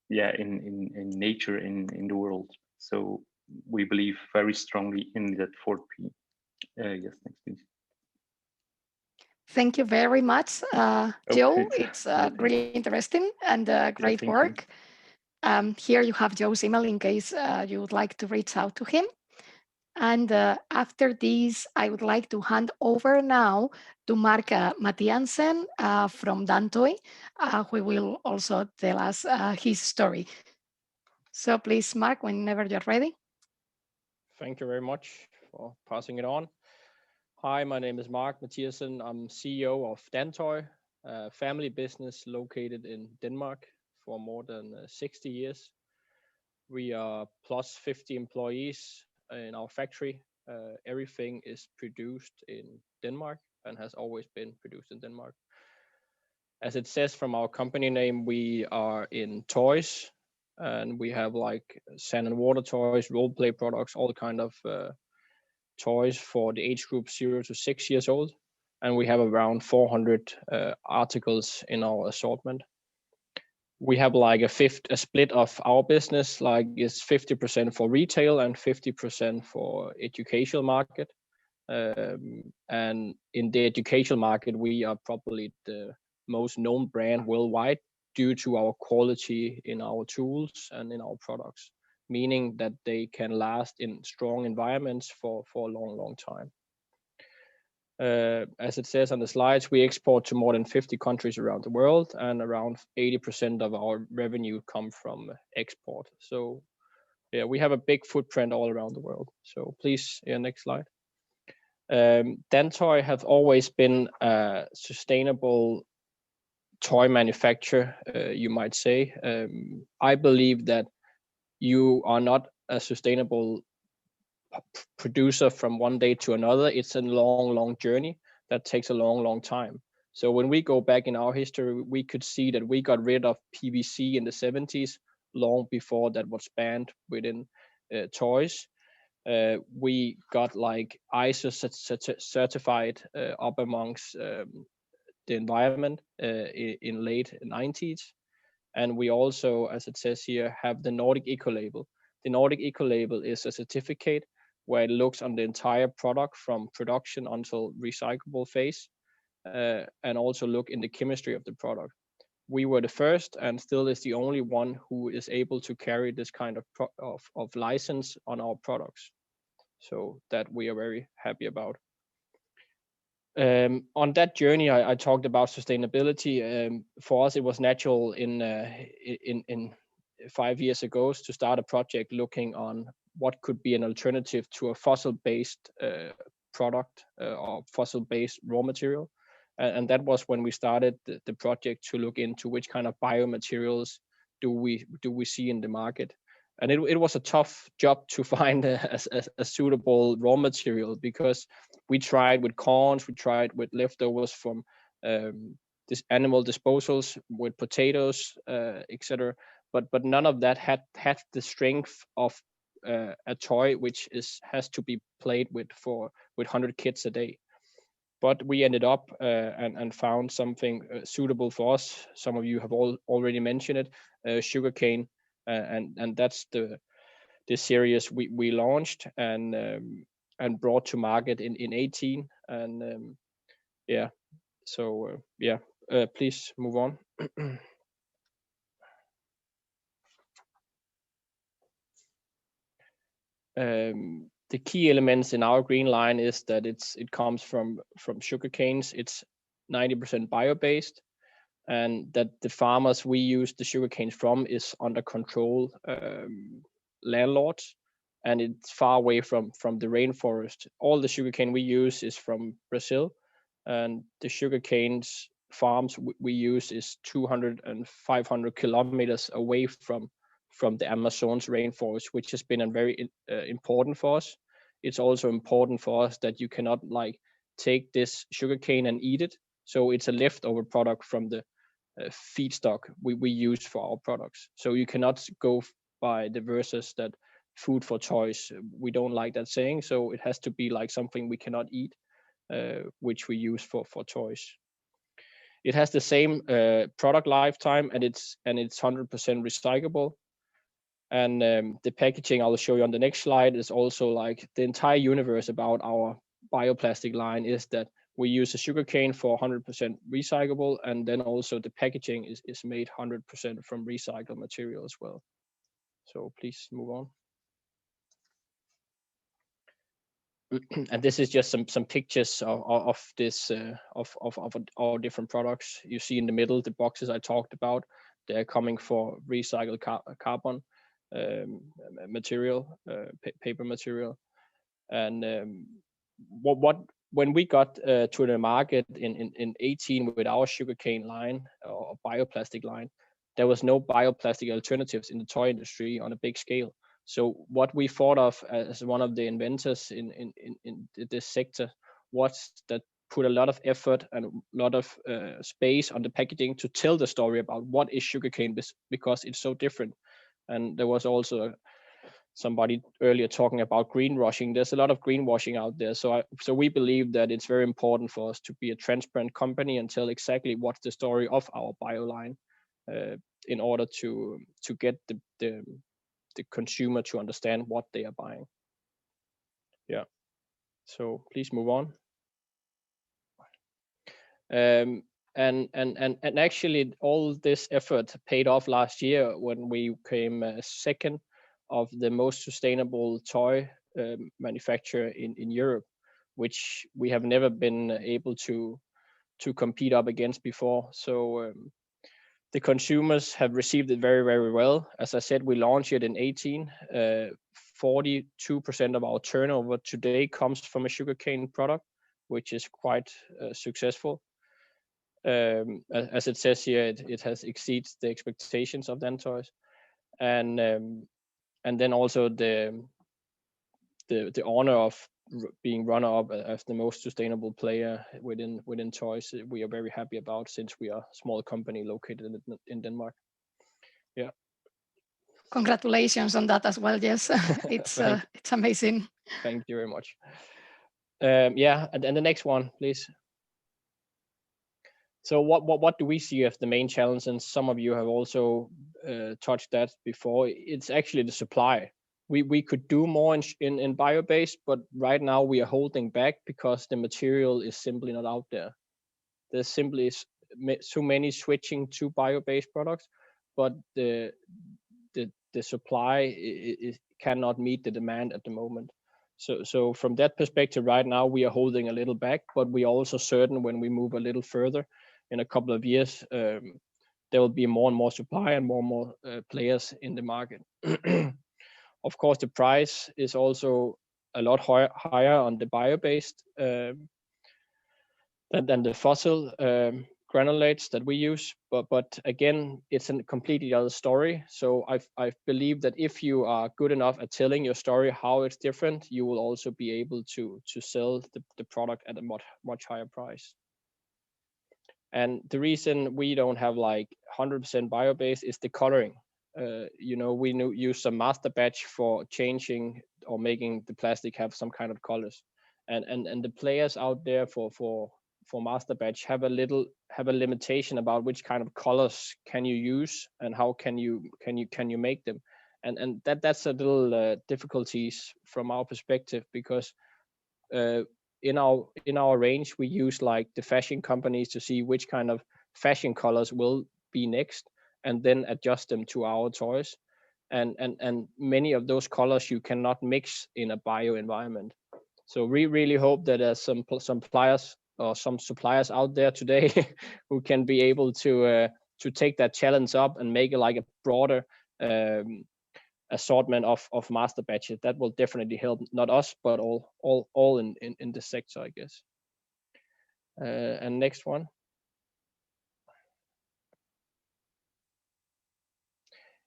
in nature in the world? So we believe very strongly in that 4th P. Yes, next please. Thank you very much, Joe. Okay. It's really interesting and great thank work. Here you have Joe's email in case you would like to reach out to him. And after this, I would like to hand over now to Mark Matthhiasen from DANTOY, who will also tell us his story. So please, Mark, whenever you're ready. Thank you very much for passing it on. Hi, my name is Mark Matthhiasen. I'm CEO of DANTOY, a family business located in Denmark for more than 60 years. We are plus 50 employees in our factory. Everything is produced in Denmark and has always been produced in Denmark. As it says from our company name, we are in toys, and we have like sand and water toys, role play products, all kind of toys for the age group 0 to 6 years old. And we have around 400 articles in our assortment. We have like a split of our business, like is 50% for retail and 50% for educational market. And in the educational market, we are probably the most known brand worldwide due to our quality in our tools and in our products, meaning that they can last in strong environments for a long time. As it says on the slides, we export to more than 50 countries around the world, and around 80% of our revenue come from export. So yeah, we have a big footprint all around the world. So please, next slide. DANTOY have always been a sustainable toy manufacturer, you might say. I believe that you are not a sustainable producer from one day to another. It's a long journey that takes a long time. So when we go back in our history, we could see that we got rid of PVC in the 70s, long before that was banned within toys. We got like ISO certified up amongst the environment in late 90s. And we also, as it says here, have the Nordic Eco Label. The Nordic Eco Label is a certificate where it looks on the entire product from production until recyclable phase, and also look in the chemistry of the product. We were the first and still is the only one who is able to carry this kind of license on our products. So that we are very happy about. On that journey, I talked about sustainability. For us, it was natural in 5 years ago to start a project looking on what could be an alternative to a fossil-based product or fossil-based raw material. And that was when we started the project to look into which kind of biomaterials do we see in the market. And it was a tough job to find a suitable raw material, because we tried with corns, we tried with leftovers from this animal disposals, with potatoes, etc. But none of that had the strength of a toy which has to be played with 100 kids a day. But we ended up and found something suitable for us. Some of you have already mentioned it, sugarcane, and that's the series we launched and brought to market in 18. And yeah, so yeah, please move on. The key elements in our green line is that it comes from sugar canes. It's 90% bio-based, and that the farmers we use the sugar canes from is under control landlords, and it's far away from the rainforest. All the sugar cane we use is from Brazil, and the sugar canes farms we use is 200 and 500 kilometers away from the Amazon's rainforest, which has been very important for us. It's also important for us that you cannot like take this sugarcane and eat it. So it's a leftover product from the feedstock we use for our products. So you cannot go by the versus that food for choice. We don't like that saying. So it has to be like something we cannot eat, which we use for choice. It has the same product lifetime, and it's 100% recyclable. And the packaging I will show you on the next slide is also like the entire universe about our bioplastic line is that we use a sugarcane for 100% recyclable, and then also the packaging is made 100% from recycled material as well. So please move on. And this is just some pictures of this of our different products. You see in the middle the boxes I talked about. They're coming for recycled carbon material, paper material. And when we got to the market in 18 with our sugarcane line or bioplastic line, there was no bioplastic alternatives in the toy industry on a big scale. So what we thought of as one of the inventors in this sector was that put a lot of effort and a lot of space on the packaging to tell the story about what is sugarcane, because it's so different. And there was also somebody earlier talking about greenwashing. There's a lot of greenwashing out there. So we believe that it's very important for us to be a transparent company and tell exactly what's the story of our bio line in order to get the consumer to understand what they are buying. Yeah. So please move on. And actually all this effort paid off last year when we came second of the most sustainable toy manufacturer in Europe, which we have never been able to compete up against before. So the consumers have received it very, very well. As I said, we launched it in 18. 42% of our turnover today comes from a sugarcane product, which is quite successful. As it says here, it has exceeds the expectations of Dantoys, and then also the honor of being runner-up as the most sustainable player within toys. We are very happy about, since we are a small company located in Denmark. Yeah. Congratulations on that as well. Yes, it's amazing. Thank you very much. Yeah, and the next one, please. So what do we see as the main challenge? And some of you have also touched that before. It's actually the supply. We could do more in bio-based, but right now we are holding back because the material is simply not out there. There's simply so many switching to bio-based products, but the supply cannot meet the demand at the moment. So from that perspective, right now we are holding a little back, but we are also certain when we move a little further in a couple of years, there will be more and more supply and more players in the market. Of course, the price is also a lot higher on the bio-based than the fossil granulates that we use. But again, it's a completely other story. So I believe that if you are good enough at telling your story, how it's different, you will also be able to sell the product at a much higher price. And the reason we don't have like 100% bio-based is the coloring. We use some master batch for changing or making the plastic have some kind of colors, and the players out there for master batch have a limitation about which kind of colors can you use and how can you make them, and that's a little difficulties from our perspective, because in our range we use like the fashion companies to see which kind of fashion colors will be next, and then adjust them to our toys. And many of those colors you cannot mix in a bio environment. So we really hope that there's some suppliers or some suppliers out there today who can be able to take that challenge up and make it like a broader assortment of master batches. That will definitely help, not us, but all in the sector, I guess. And next one.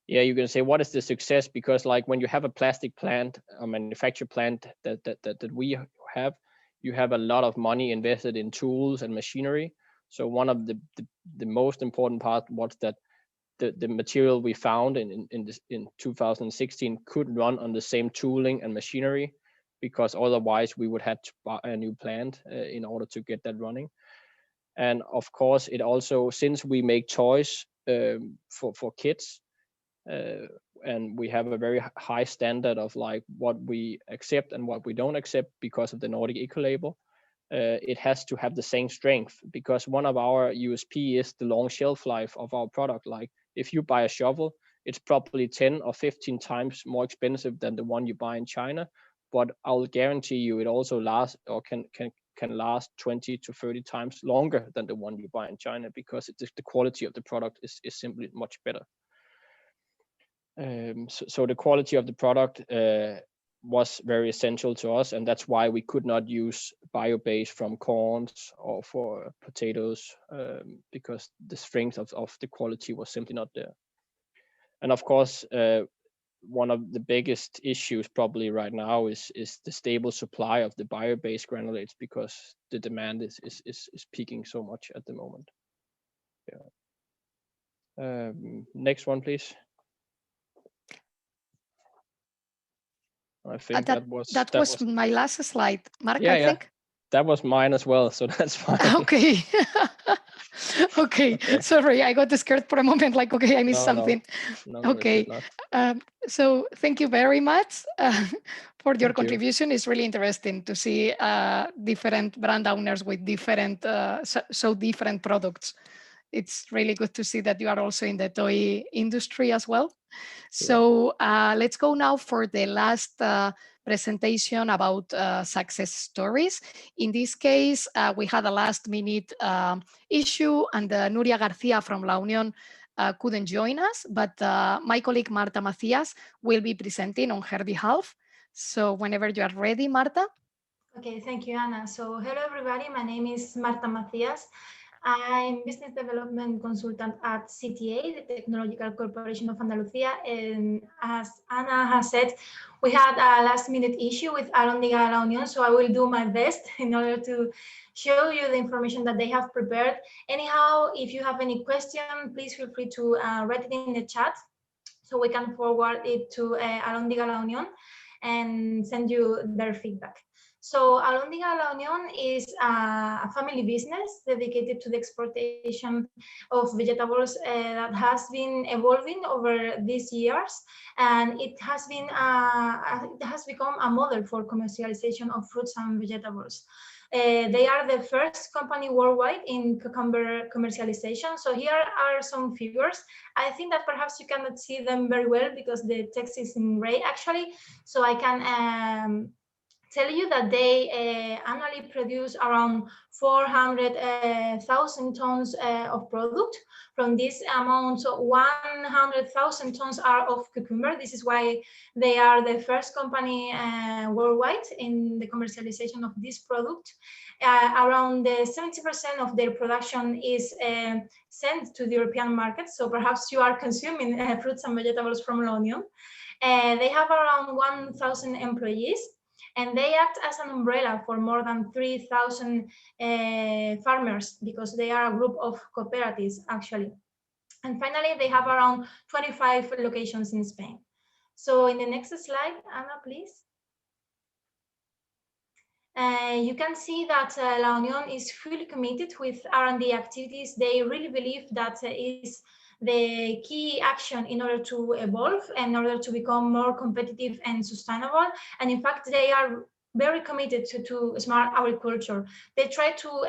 Yeah, you can say, what is the success? Because like when you have a plastic plant, a manufacture plant that we have, you have a lot of money invested in tools and machinery. So one of the most important part was that the material we found in 2016 could run on the same tooling and machinery, because otherwise we would have to buy a new plant in order to get that running. And of course, it also, since we make toys for kids, and we have a very high standard of like what we accept and what we don't accept because of the Nordic Eco label, it has to have the same strength, because one of our USP is the long shelf life of our product. Like if you buy a shovel, it's probably 10 or 15 times more expensive than the one you buy in China, but I'll guarantee you it also lasts, or can last 20 to 30 times longer than the one you buy in China, because the quality of the product is simply much better. So the quality of the product was very essential to us, and that's why we could not use bio-based from corns or for potatoes, because the strength of the quality was simply not there. And of course, one of the biggest issues probably right now is the stable supply of the bio-based granulates, because the demand is peaking so much at the moment. Yeah. Next one, please. I think that was my last slide, Mark. Yeah, I think that was mine as well, so that's fine. Okay. Okay. Sorry, I got scared for a moment. Like, okay, I missed something. No, okay. So thank you very much for your contribution. It's really interesting to see different brand owners with different, so different products. It's really good to see that you are also in the toy industry as well. So let's go now for the last presentation about success stories. In this case, we had a last minute issue, and Nuria Garcia from La Unión couldn't join us, but my colleague Marta Macías will be presenting on her behalf. So whenever you are ready, Marta. Okay, thank you, Anna. So hello, everybody. My name is Marta Macías. I'm business development consultant at CTA, the Technological Corporation of Andalucía. And as Anna has said, we had a last minute issue with ALHÓNDIGA La Unión, so I will do my best in order to show you the information that they have prepared. Anyhow, if you have any question, please feel free to write it in the chat so we can forward it to ALHÓNDIGA La Unión and send you their feedback. So ALHÓNDIGA La Unión is a family business dedicated to the exportation of vegetables that has been evolving over these years, and it has become a model for commercialization of fruits and vegetables. They are the first company worldwide in cucumber commercialization. So here are some figures. I think that perhaps you cannot see them very well because the text is in gray actually. So I can tell you that they annually produce around 400,000 tons of product. From this amount, 100,000 tons are of cucumber. This is why they are the first company worldwide in the commercialization of this product. Around 70% of their production is sent to the European market. So perhaps you are consuming fruits and vegetables from La Unión. They have around 1,000 employees, and they act as an umbrella for more than 3,000 farmers, because they are a group of cooperatives actually. And finally, they have around 25 locations in Spain. So in the next slide, Anna, please. You can see that La Unión is fully committed with R&D activities. They really believe that is the key action in order to evolve, in order to become more competitive and sustainable. And in fact, they are very committed to smart agriculture. They try to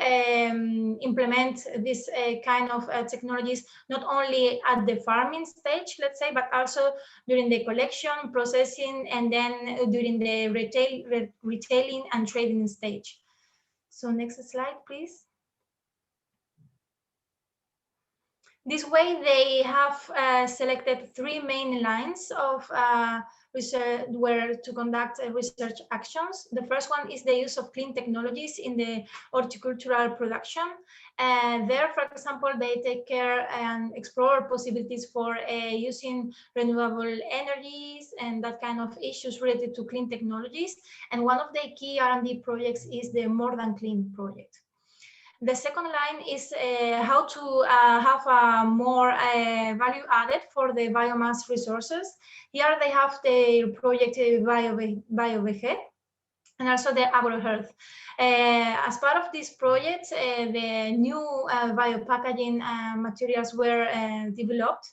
implement this kind of technologies, not only at the farming stage, let's say, but also during the collection, processing, and then during the retailing and trading stage. So next slide, please. This way, they have selected three main lines of research where to conduct research actions. The first one is the use of clean technologies in the horticultural production. There, for example, they take care and explore possibilities for using renewable energies and that kind of issues related to clean technologies. And one of the key R&D projects is the More Than Clean project. The second line is how to have a more value added for the biomass resources. Here they have the project BioVG and also the agro-health. As part of this project, the new biopackaging materials were developed.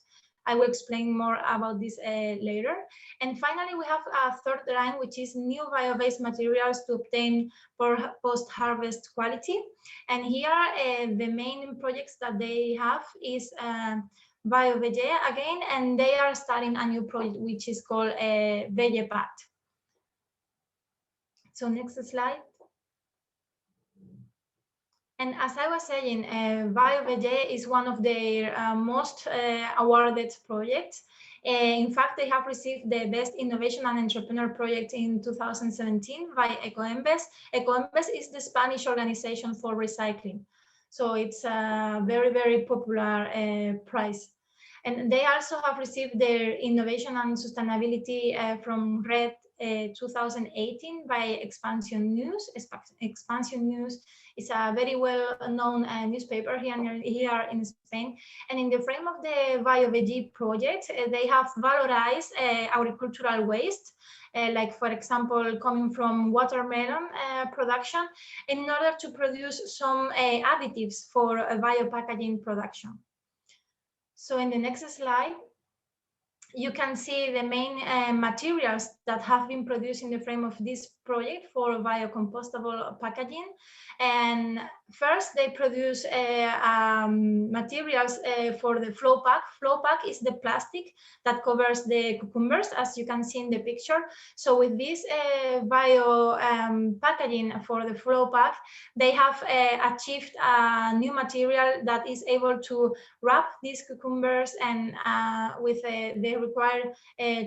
I will explain more about this later. And finally, we have a third line, which is new bio-based materials to obtain for post-harvest quality. And here, the main projects that they have is BioVG again, and they are starting a new project, which is called VGPAT. So next slide. And as I was saying, BioVG is one of their most awarded projects. In fact, they have received the Best Innovation and Entrepreneur Project in 2017 by EcoEmbes. EcoEmbes is the Spanish organization for recycling. So it's a very, very popular prize. And they also have received their Innovation and Sustainability from RED 2018 by Expansion News. Expansion News is a very well-known newspaper here in Spain. And in the frame of the BioVG project, they have valorized agricultural waste, like, for example, coming from watermelon production, in order to produce some additives for biopackaging production. So in the next slide, you can see the main materials that have been produced in the frame of this project for biocompostable packaging. And first, they produce materials for the flow pack. Flow pack is the plastic that covers the cucumbers, as you can see in the picture. So with this bio packaging for the flow pack, they have achieved a new material that is able to wrap these cucumbers and with the required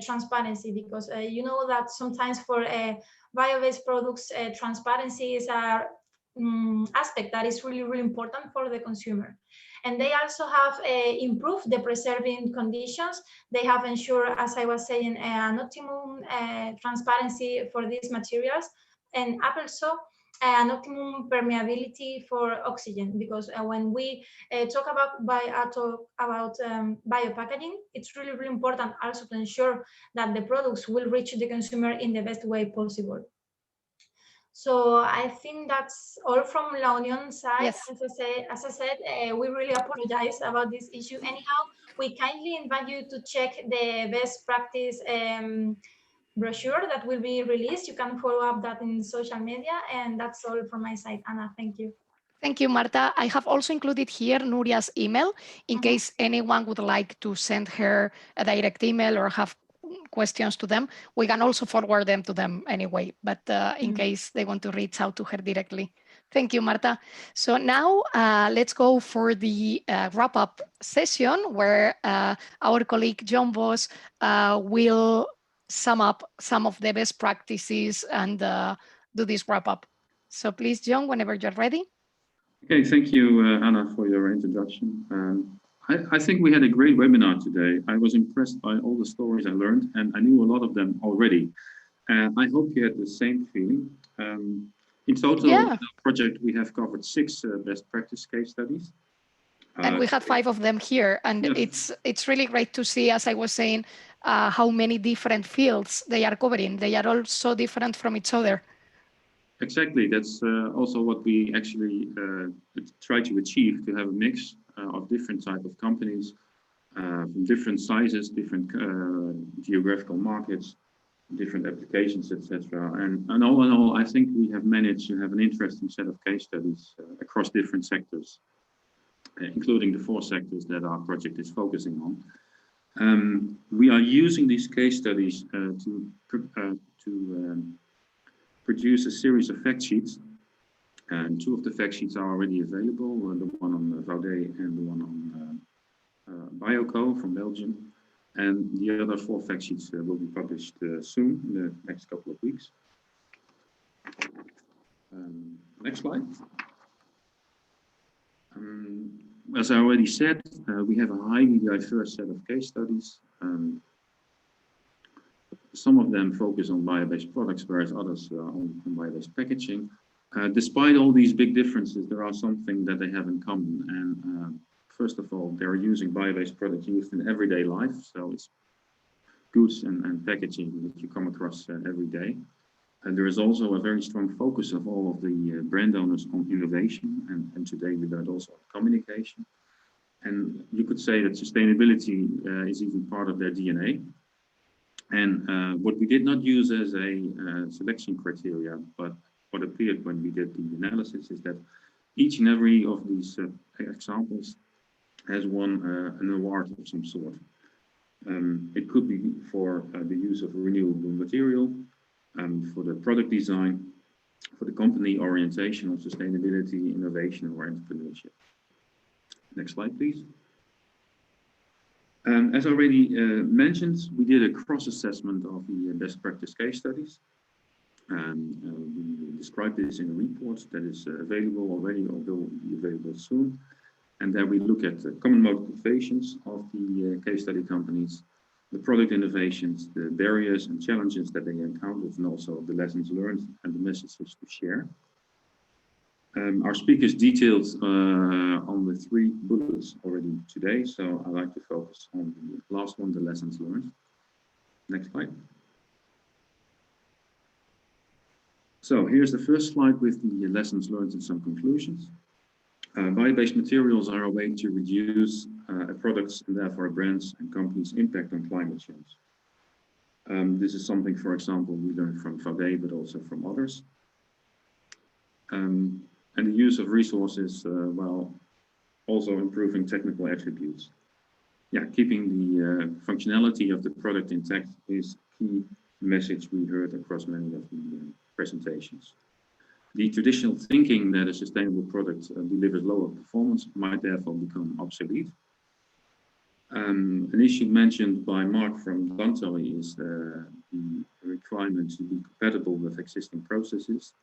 transparency, because you know that sometimes for bio-based products, transparency is a aspect that is really, really important for the consumer. And they also have improved the preserving conditions. They have ensured, as I was saying, an optimum transparency for these materials, and also an optimum permeability for oxygen, because when we talk about biopackaging, it's really, really important also to ensure that the products will reach the consumer in the best way possible. So I think that's all from La Unión side. Yes. As I said, we really apologize about this issue. Anyhow, we kindly invite you to check the best practice brochure that will be released. You can follow up that in social media, and that's all from my side. Anna, thank you. Thank you, Marta. I have also included here Nuria's email in case anyone would like to send her a direct email or have questions to them. We can also forward them to them anyway, but in case they want to reach out to her directly. Thank you, Marta. So now let's go for the wrap-up session where our colleague John Voss will sum up some of the best practices and do this wrap-up. So please, John, whenever you're ready. Okay, thank you, Anna, for your introduction. I think we had a great webinar today. I was impressed by all the stories I learned, and I knew a lot of them already. I hope you had the same feeling. In total, in our project, we have covered 6 best practice case studies. And we had 5 of them here, and it's really great to see, as I was saying, how many different fields they are covering. They are all so different from each other. Exactly, that's also what we actually try to achieve, to have a mix of different types of companies, from different sizes, different geographical markets, different applications, etc. And all in all, I think we have managed to have an interesting set of case studies across different sectors, including the 4 sectors that our project is focusing on. We are using these case studies to produce a series of fact sheets, and 2 of the fact sheets are already available, the one on VAUDE and the one on BIOCO from Belgium, and the other 4 fact sheets will be published soon, in the next couple of weeks. Next slide. As I already said, we have a highly diverse set of case studies. Some of them focus on bio-based products, whereas others are on bio-based packaging. Despite all these big differences, there are something that they have in common. And first of all, they're using bio-based products used in everyday life. So it's goods and packaging that you come across every day. And there is also a very strong focus of all of the brand owners on innovation. And today we learned also on communication. And you could say that sustainability is even part of their DNA. And what we did not use as a selection criteria, but what appeared when we did the analysis is that each and every of these examples has won an award of some sort. It could be for the use of a renewable material, for the product design, for the company orientation on sustainability, innovation, or entrepreneurship. Next slide, please. As already mentioned, we did a cross-assessment of the best practice case studies. We described this in a report that is available already or will be available soon. And then we look at the common motivations of the case study companies, the product innovations, the barriers and challenges that they encountered, and also the lessons learned and the messages to share. Our speakers detailed on the 3 bullets already today, so I'd like to focus on the last one, the lessons learned. Next slide. So here's the first slide with the lessons learned and some conclusions. Bio-based materials are a way to reduce a product's and therefore a brand's and company's impact on climate change. This is something, for example, we learned from VAUDE, but also from others. And the use of resources, while also improving technical attributes. Yeah, keeping the functionality of the product intact is a key message we heard across many of the presentations. The traditional thinking that a sustainable product delivers lower performance might therefore become obsolete. An issue mentioned by Mark from DANTOY is the requirement to be compatible with existing processes,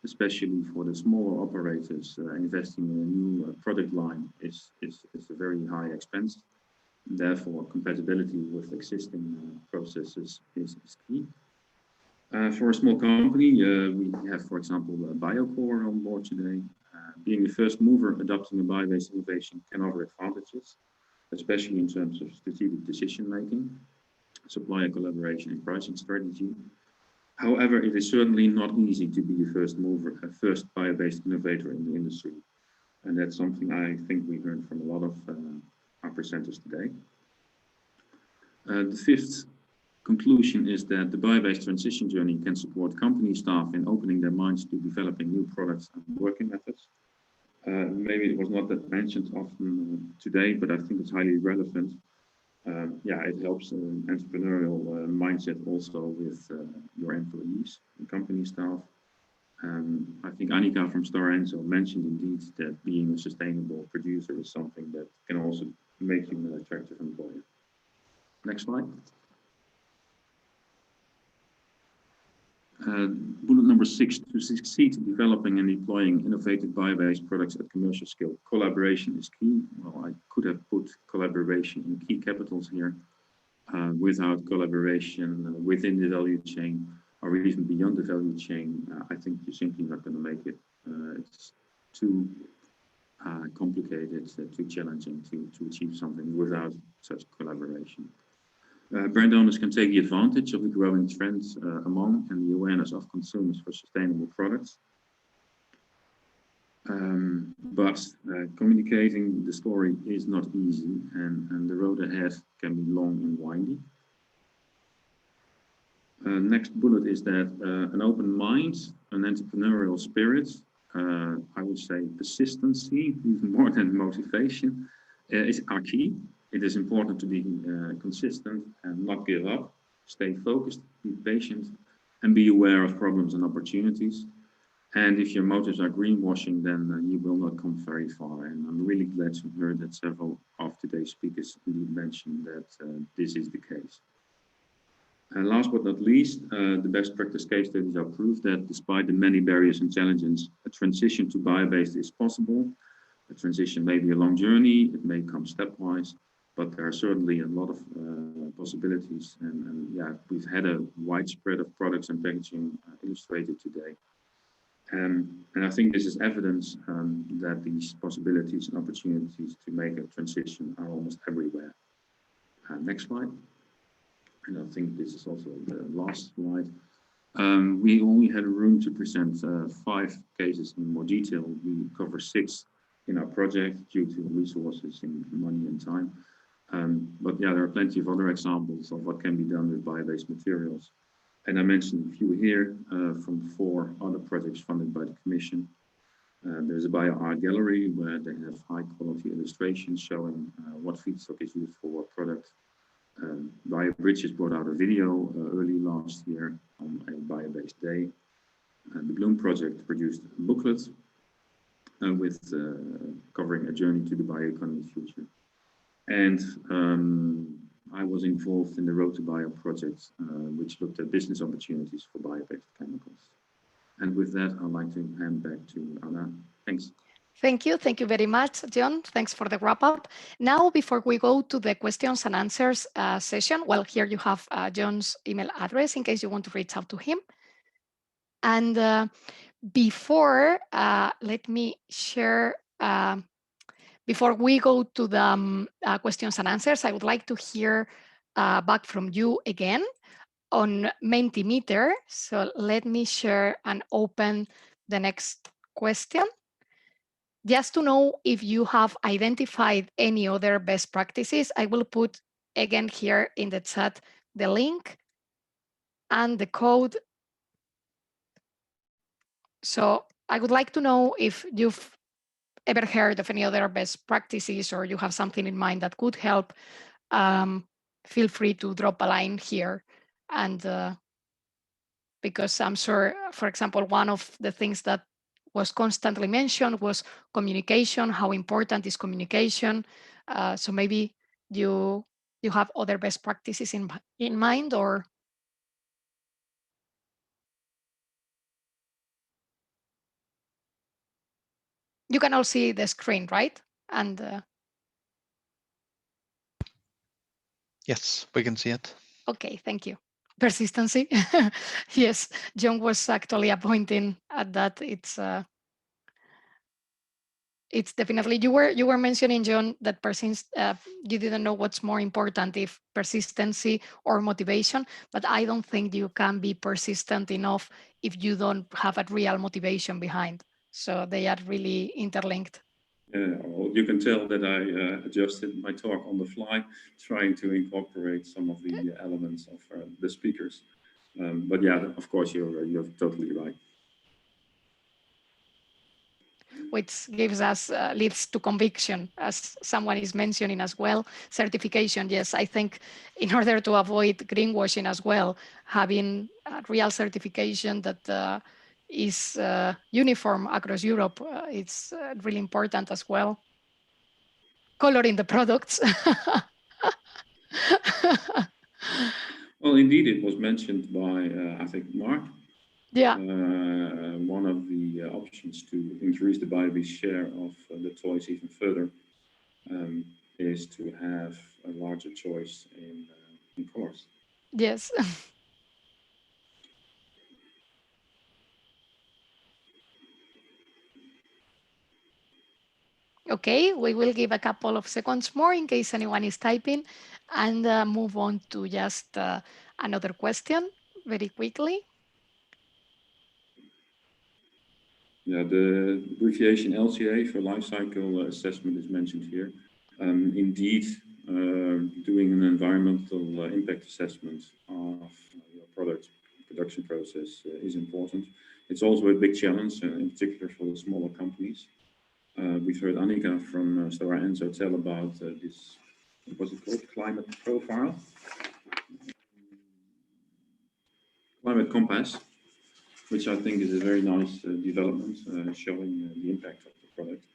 especially for the smaller operators. Investing in a new product line is a very high expense. Therefore, compatibility with existing processes is key. For a small company, we have, for example, BIOCO on board today. Being the first mover adopting a bio-based innovation can offer advantages, especially in terms of strategic decision-making, supplier collaboration, and pricing strategy. However, it is certainly not easy to be a first mover, a first bio-based innovator in the industry. And that's something I think we heard from a lot of our presenters today. The 5th conclusion is that the bio-based transition journey can support company staff in opening their minds to developing new products and working methods. Maybe it was not that mentioned often today, but I think it's highly relevant. Yeah, it helps an entrepreneurial mindset also with your employees and company staff. I think ANNICA from STORA ENSO mentioned indeed that being a sustainable producer is something that can also make you an attractive employer. Next slide. Bullet number 6, to succeed in developing and deploying innovative bio-based products at commercial scale, collaboration is key. Well, I could have put collaboration in key capitals here. Without collaboration within the value chain or even beyond the value chain, I think you're simply not going to make it. It's too complicated, too challenging to achieve something without such collaboration. Brand owners can take the advantage of the growing trends among and the awareness of consumers for sustainable products. But communicating the story is not easy, and the road ahead can be long and windy. Next bullet is that an open mind, an entrepreneurial spirit, I would say persistency, even more than motivation, are key. It is important to be consistent and not give up, stay focused, be patient, and be aware of problems and opportunities. And if your motives are greenwashing, then you will not come very far. And I'm really glad to hear that several of today's speakers indeed mentioned that this is the case. And last but not least, the best practice case studies are proof that despite the many barriers and challenges, a transition to bio-based is possible. A transition may be a long journey, it may come stepwise, but there are certainly a lot of possibilities. And yeah, we've had a widespread of products and packaging illustrated today. And I think this is evidence that these possibilities and opportunities to make a transition are almost everywhere. Next slide. And I think this is also the last slide. We only had room to present 5 cases in more detail. We cover 6 in our project due to resources in money and time. But yeah, there are plenty of other examples of what can be done with bio-based materials. And I mentioned a few here from 4 other projects funded by the Commission. There's a bio-art gallery where they have high-quality illustrations showing what feedstock is used for what product. BioBridges brought out a video early last year on a bio-based day. The Bloom project produced a booklet with covering a journey to the bioeconomy future. And I was involved in the Road to Bio project, which looked at business opportunities for bio-based chemicals. And with that, I'd like to hand back to Anna. Thanks. Thank you. Thank you very much, John. Thanks for the wrap up. Now, before we go to the questions and answers session, well, here you have John's email address in case you want to reach out to him. And before, let me share, before we go to the questions and answers, I would like to hear back from you again on Mentimeter. So let me share and open the next question. Just to know if you have identified any other best practices, I will put again here in the chat the link and the code. So I would like to know if you've ever heard of any other best practices or you have something in mind that could help. Feel free to drop a line here. And because I'm sure, for example, one of the things that was constantly mentioned was communication, how important is communication. So maybe you have other best practices in mind, or you can all see the screen, right? And yes, we can see it. Okay, thank you. Persistency. Yes, John was actually pointing at that. It's definitely, you were mentioning, John, that you didn't know what's more important, if persistency or motivation, but I don't think you can be persistent enough if you don't have a real motivation behind. So they are really interlinked. Well, you can tell that I adjusted my talk on the fly, trying to incorporate some of the elements of the speakers. But yeah, of course, you're totally right. Which gives us, leads to conviction, as someone is mentioning as well. Certification, yes, I think in order to avoid greenwashing as well, having a real certification that is uniform across Europe, it's really important as well. Coloring the products. Well, indeed, it was mentioned by, I think, Mark. Yeah. One of the options to increase the bio-based share of the toys even further is to have a larger choice in colors. Yes. Okay, we will give a couple of seconds more in case anyone is typing, and move on to just another question very quickly. Yeah, the abbreviation LCA for life cycle assessment is mentioned here. Indeed, doing an environmental impact assessment of your product production process is important. It's also a big challenge, in particular for the smaller companies. We've heard ANNICA from STORA ENSO tell about this, what's it called, climate profile? Climate compass, which I think is a very nice development, showing the impact of the product.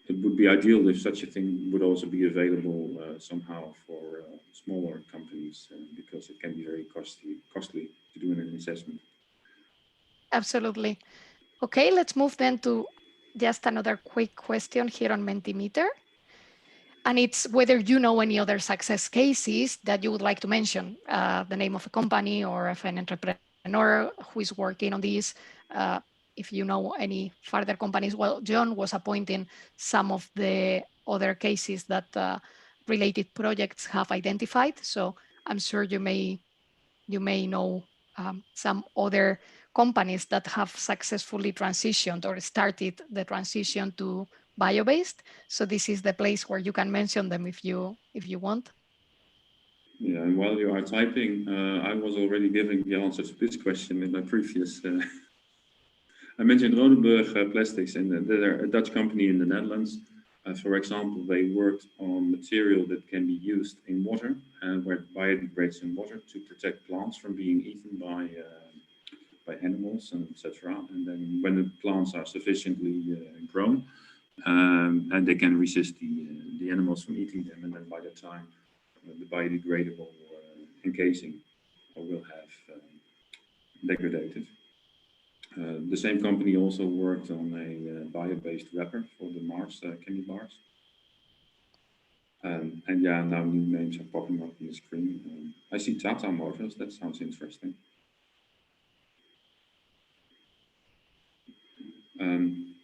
It would be ideal if such a thing would also be available somehow for smaller companies, because it can be very costly to do an assessment. Absolutely. Okay, let's move then to just another quick question here on Mentimeter. And it's whether you know any other success cases that you would like to mention, the name of a company or of an entrepreneur who is working on this, if you know any further companies, well, John was appointing some of the other cases that related projects have identified. So I'm sure you may know some other companies that have successfully transitioned or started the transition to bio-based. So this is the place where you can mention them if you want. Yeah, and while you are typing, I was already giving the answer to this question in my previous. I mentioned Rodenburg Plastics, and they're a Dutch company in the Netherlands. For example, they worked on material that can be used in water and where it biodegrades in water to protect plants from being eaten by animals and etc. And then when the plants are sufficiently grown, and they can resist the animals from eating them, and then by the time the biodegradable encasing will have degraded. The same company also worked on a bio-based wrapper for the Mars candy bars. And yeah, now new names are popping up on the screen. I see Tata Motors, that sounds interesting.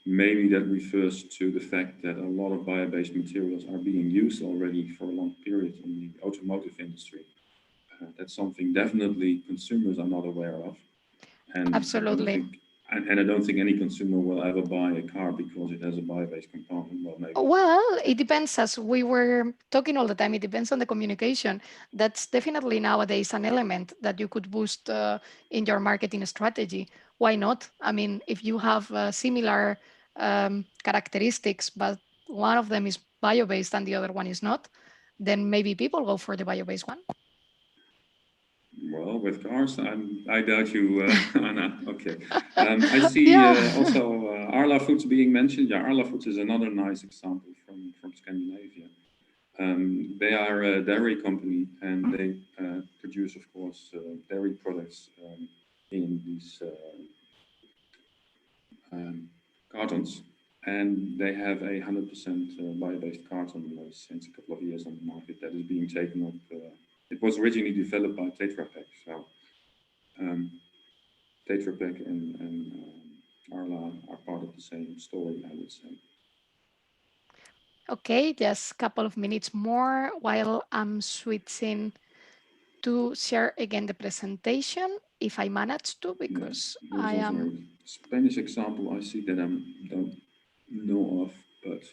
Maybe that refers to the fact that a lot of bio-based materials are being used already for a long period in the automotive industry. That's something definitely consumers are not aware of. And Absolutely. I don't think any consumer will ever buy a car because it has a bio-based component. Well, maybe. Well, it depends, as we were talking all the time, it depends on the communication. That's definitely nowadays an element that you could boost in your marketing strategy. Why not? I mean, if you have similar characteristics, but one of them is bio-based and the other one is not, then maybe people go for the bio-based one. Well, with cars, I doubt you, Anna. Okay. I see also Arla Foods being mentioned. Yeah, Arla Foods is another nice example from Scandinavia. They are a dairy company and they produce, of course, dairy products in these cartons. And they have a 100% bio-based carton since a couple of years on the market that is being taken up. It was originally developed by Tetra Pak, so Tetra Pak and Arla are part of the same story, I would say. Okay, just a couple of minutes more while I'm switching to share again the presentation, if I manage to, because I am... A Spanish example I see that I don't know of, but...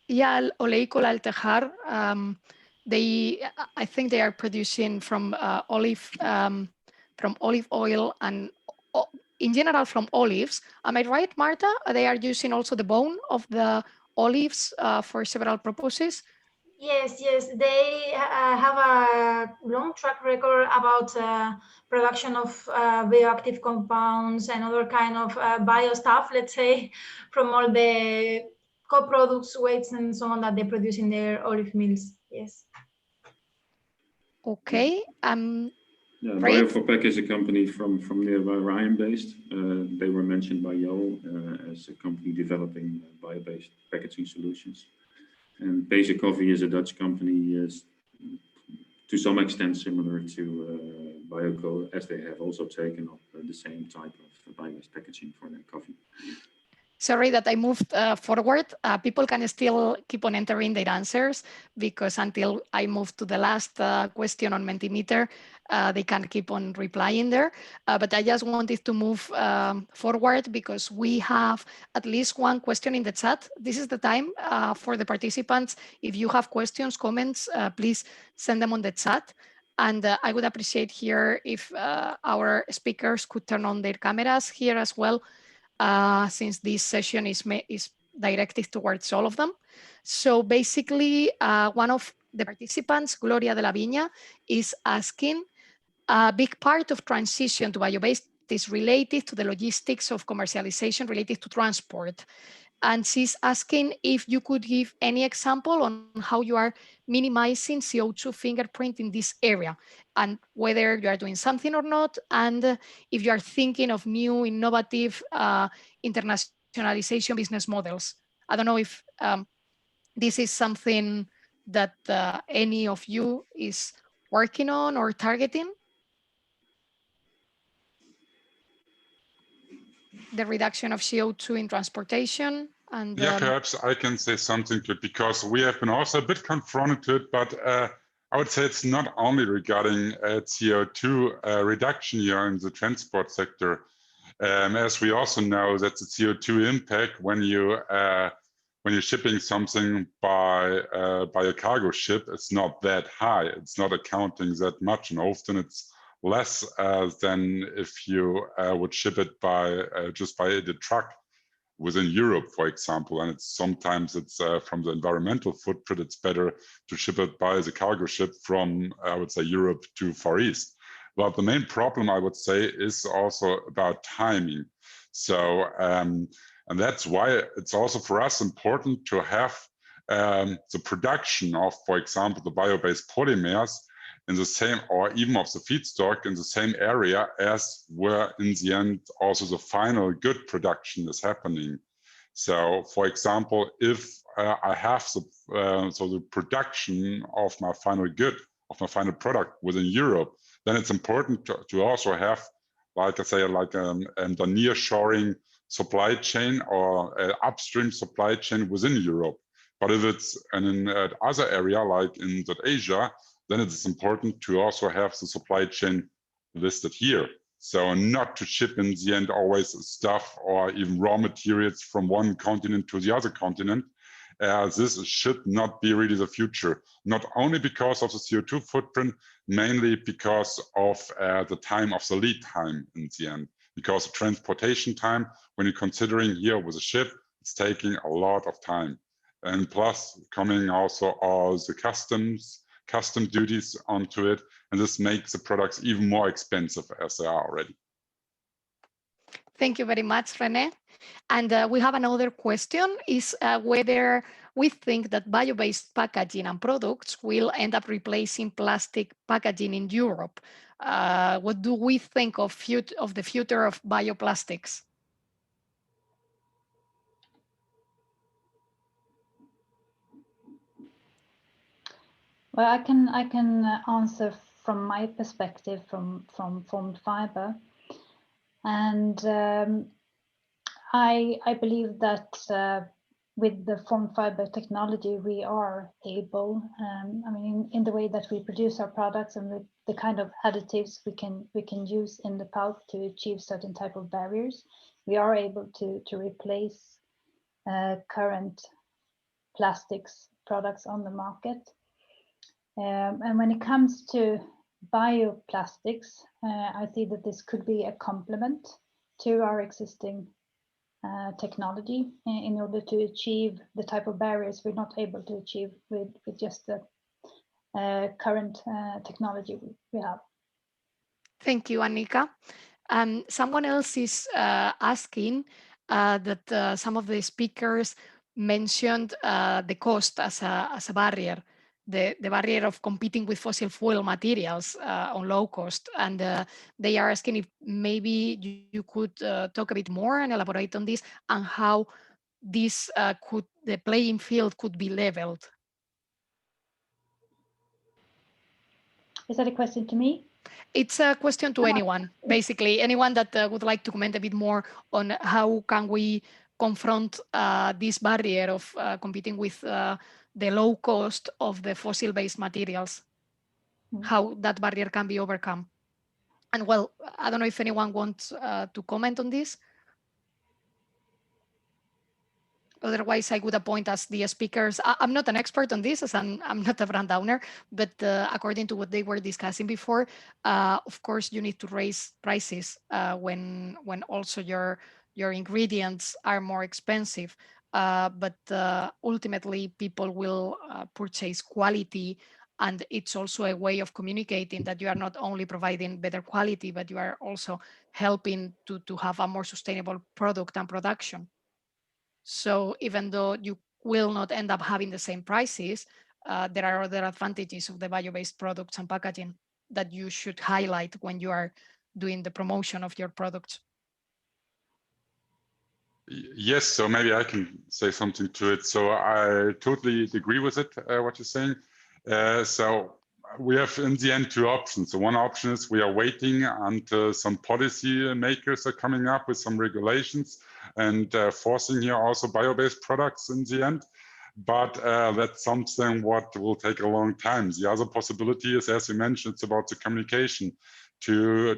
Yeah, Oleico Altejar, I think they are producing from olive oil and in general from olives. Am I right, Marta? They are using also the bone of the olives for several purposes. Yes, they have a long track record about production of bioactive compounds and other kind of bio stuff, let's say, from all the co-products, weights, and so on that they produce in their olive mills. Yes. Okay. Yeah, Bio4Pack is a company from nearby Ryan based. They were mentioned by Jo as a company developing bio-based packaging solutions. And Basic Coffee is a Dutch company, to some extent similar to BIOCO, as they have also taken up the same type of bio-based packaging for their coffee. Sorry that I moved forward. People can still keep on entering their answers because until I move to the last question on Mentimeter, they can keep on replying there. But I just wanted to move forward because we have at least one question in the chat. This is the time for the participants. If you have questions, comments, please send them on the chat. And I would appreciate here if our speakers could turn on their cameras here as well. Since this session is directed towards all of them. So basically, one of the participants, Gloria de la Viña, is asking, a big part of transition to bio-based is related to the logistics of commercialization related to transport. And she's asking if you could give any example on how you are minimizing CO2 fingerprint in this area and whether you are doing something or not, and if you are thinking of new innovative internationalization business models. I don't know if this is something that any of you is working on or targeting. the reduction of CO2 in transportation? And yeah, perhaps I can say something to it, because we have been also a bit confronted to it, but I would say it's not only regarding CO2 reduction here in the transport sector. As we also know that the CO2 impact when you're shipping something by a cargo ship, it's not that high. It's not accounting that much, and often it's less than if you would ship it by just by the truck within Europe, for example. And sometimes it's from the environmental footprint, it's better to ship it by the cargo ship from, I would say, Europe to Far East. But the main problem, I would say, is also about timing. So, and that's why it's also for us important to have the production of, for example, the bio-based polymers in the same, or even of the feedstock in the same area as where in the end also the final good production is happening. So, for example, if I have the production of my final good, of my final product within Europe, then it's important to also have, like I say, like a nearshoring supply chain or an upstream supply chain within Europe. But if it's in an other area, like in Asia, then it's important to also have the supply chain listed here. So not to ship in the end always stuff or even raw materials from one continent to the other continent. This should not be really the future, not only because of the CO2 footprint, mainly because of the time of the lead time in the end. Because the transportation time, when you're considering here with a ship, it's taking a lot of time. And plus coming also all the custom duties onto it, and this makes the products even more expensive as they are already. Thank you very much, René. And we have another question, is whether we think that bio-based packaging and products will end up replacing plastic packaging in Europe. What do we think of the future of bioplastics? Well, I can answer from my perspective from formed fiber, and I believe that with the formed fiber technology we are able, I mean, in the way that we produce our products and with the kind of additives we can use in the pulp to achieve certain type of barriers, we are able to replace current plastics products on the market. And when it comes to bioplastics, I see that this could be a complement to our existing technology in order to achieve the type of barriers we're not able to achieve with just the current technology we have. Thank you, Annika. Someone else is asking that some of the speakers mentioned the cost as a barrier, the barrier of competing with fossil fuel materials on low cost. And they are asking if maybe you could talk a bit more and elaborate on this, and how this the playing field could be leveled. Is that a question to me? It's a question to anyone, basically, anyone that would like to comment a bit more on how can we confront this barrier of competing with the low cost of the fossil-based materials, how that barrier can be overcome. And well, I don't know if anyone wants to comment on this. Otherwise, I would appoint as the speakers. I'm not an expert on this, as I'm not a brand owner, but according to what they were discussing before, of course, you need to raise prices when also your ingredients are more expensive. But ultimately, people will purchase quality, and it's also a way of communicating that you are not only providing better quality, but you are also helping to have a more sustainable product and production. So even though you will not end up having the same prices, there are other advantages of the bio-based products and packaging that you should highlight when you are doing the promotion of your products. Yes, so maybe I can say something to it. So I totally agree with it, what you're saying. So we have in the end two options. So one option is we are waiting until some policy makers are coming up with some regulations and forcing here also bio-based products in the end. But that's something what will take a long time. The other possibility is, as you mentioned, it's about the communication to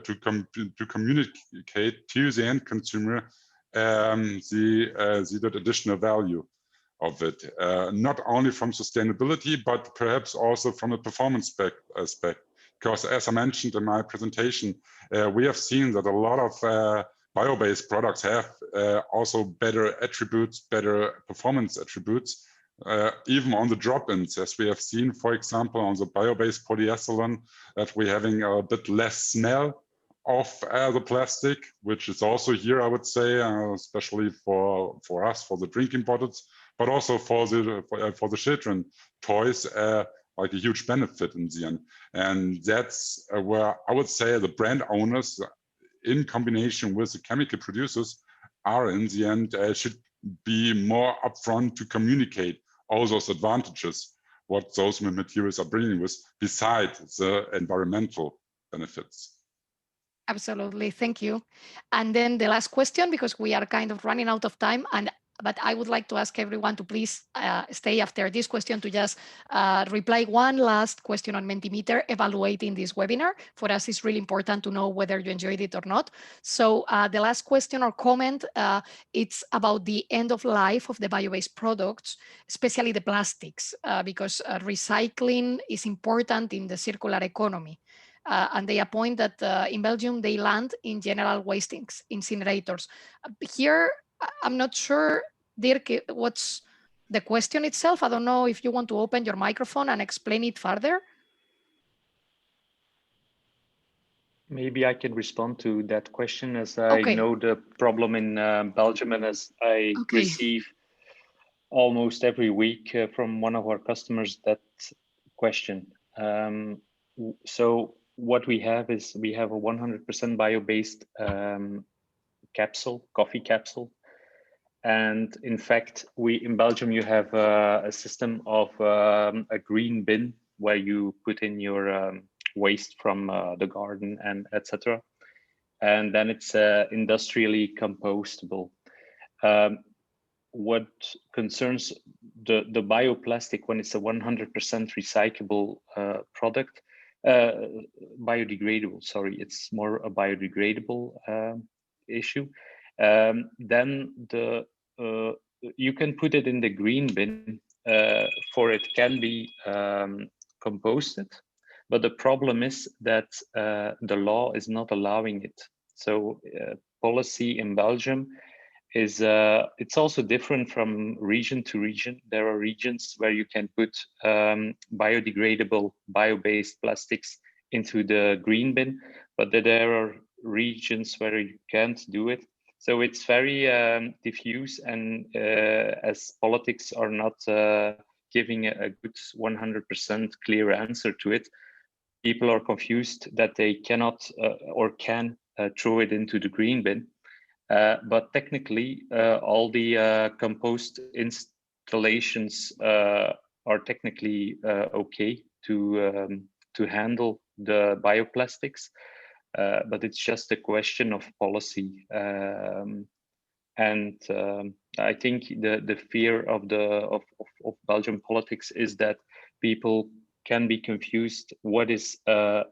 communicate to the end consumer the additional value of it, not only from sustainability, but perhaps also from a performance aspect. Because as I mentioned in my presentation, we have seen that a lot of bio-based products have also better attributes, better performance attributes, even on the drop-ins, as we have seen, for example, on the bio-based polyethylene, that we're having a bit less smell of the plastic, which is also here, I would say, especially for us, for the drinking bottles, but also for the children toys, like a huge benefit in the end. And that's where I would say the brand owners, in combination with the chemical producers, are in the end should be more upfront to communicate all those advantages, what those materials are bringing with, besides the environmental benefits. Absolutely, thank you. And then the last question, because we are kind of running out of time, but I would like to ask everyone to please stay after this question to just reply one last question on Mentimeter evaluating this webinar. For us, it's really important to know whether you enjoyed it or not. So the last question or comment, it's about the end of life of the bio-based products, especially the plastics, because recycling is important in the circular economy. And they appoint that in Belgium, they land in general waste incinerators. Here, I'm not sure, Dirk, what's the question itself? I don't know if you want to open your microphone and explain it further. Maybe I can respond to that question, as I know the problem in Belgium, and as I receive almost every week from one of our customers that question. So what we have is we have a 100% bio-based capsule, coffee capsule. And in fact, in Belgium, you have a system of a green bin where you put in your waste from the garden and etc. And then it's industrially compostable. What concerns the bioplastic, when it's a 100% recyclable product, biodegradable, sorry, it's more a biodegradable issue, then you can put it in the green bin, for it can be composted, but the problem is that the law is not allowing it. So policy in Belgium is it's also different from region to region. There are regions where you can put biodegradable, bio-based plastics into the green bin, but there are regions where you can't do it. So it's very diffuse, and as politics are not giving a good 100% clear answer to it, people are confused that they cannot or can throw it into the green bin. But technically, all the compost installations are technically okay to handle the bioplastics, but it's just a question of policy. And I think the fear of Belgian politics is that people can be confused what is a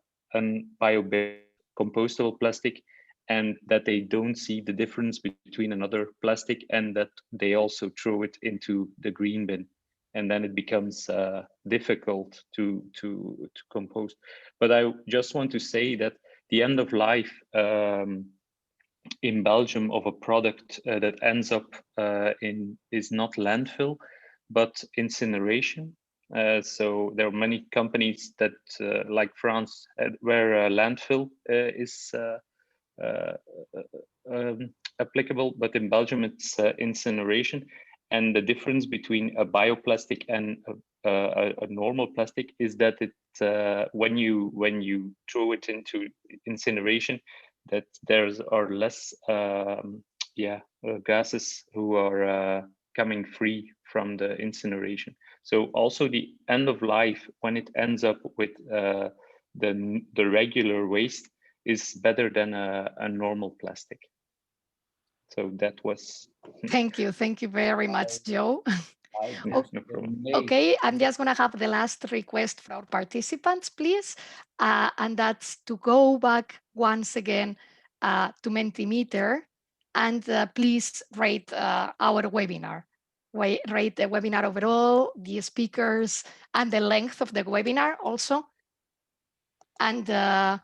bio-based compostable plastic, and that they don't see the difference between another plastic, and that they also throw it into the green bin, and then it becomes difficult to compost. But I just want to say that the end of life in Belgium of a product that ends up is not landfill, but incineration. So there are many companies that, like France, where landfill is applicable, but in Belgium it's incineration. And the difference between a bioplastic and a normal plastic is that it when you throw it into incineration, that there are less gases who are coming free from the incineration. So also the end of life, when it ends up with the regular waste, is better than a normal plastic. So that was. Thank you very much, Joe. No problem. Okay, I'm just gonna have the last request for our participants, please. And that's to go back once again to Mentimeter and please rate our webinar. Rate the webinar overall, the speakers, and the length of the webinar also. And I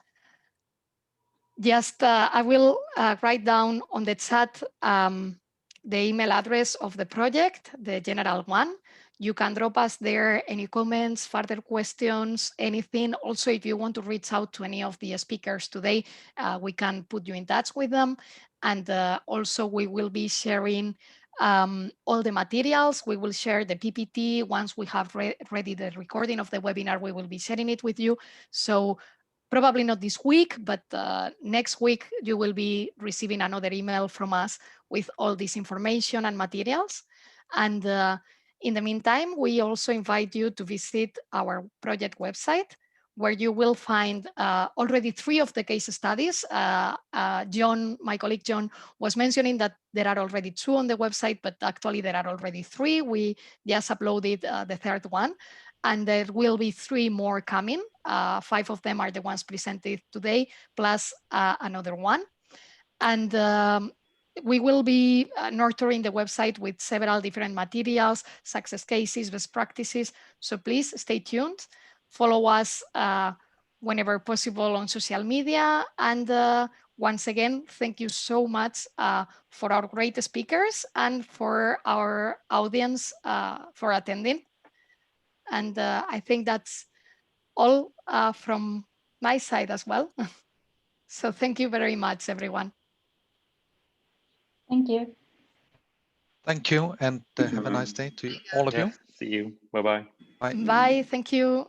will write down on the chat the email address of the project, the general one. You can drop us there any comments, further questions, anything. Also, if you want to reach out to any of the speakers today, we can put you in touch with them. And also we will be sharing all the materials. We will share the PPT. Once we have ready the recording of the webinar, we will be sharing it with you. So probably not this week, but next week you will be receiving another email from us with all this information and materials. And in the meantime, we also invite you to visit our project website, where you will find already 3 of the case studies. John, my colleague John, was mentioning that there are already 2 on the website, but actually there are already 3. We just uploaded the 3rd one. And there will be 3 more coming. 5 of them are the ones presented today, plus another one. And we will be nurturing the website with several different materials, success cases, best practices. So please stay tuned. Follow us whenever possible on social media. And once again, thank you so much for our great speakers and for our audience for attending. And I think that's all from my side as well. So thank you very much, everyone. Thank you. Thank you, and have a nice day to all of you. See you. Bye-bye. Bye. Bye. Thank you.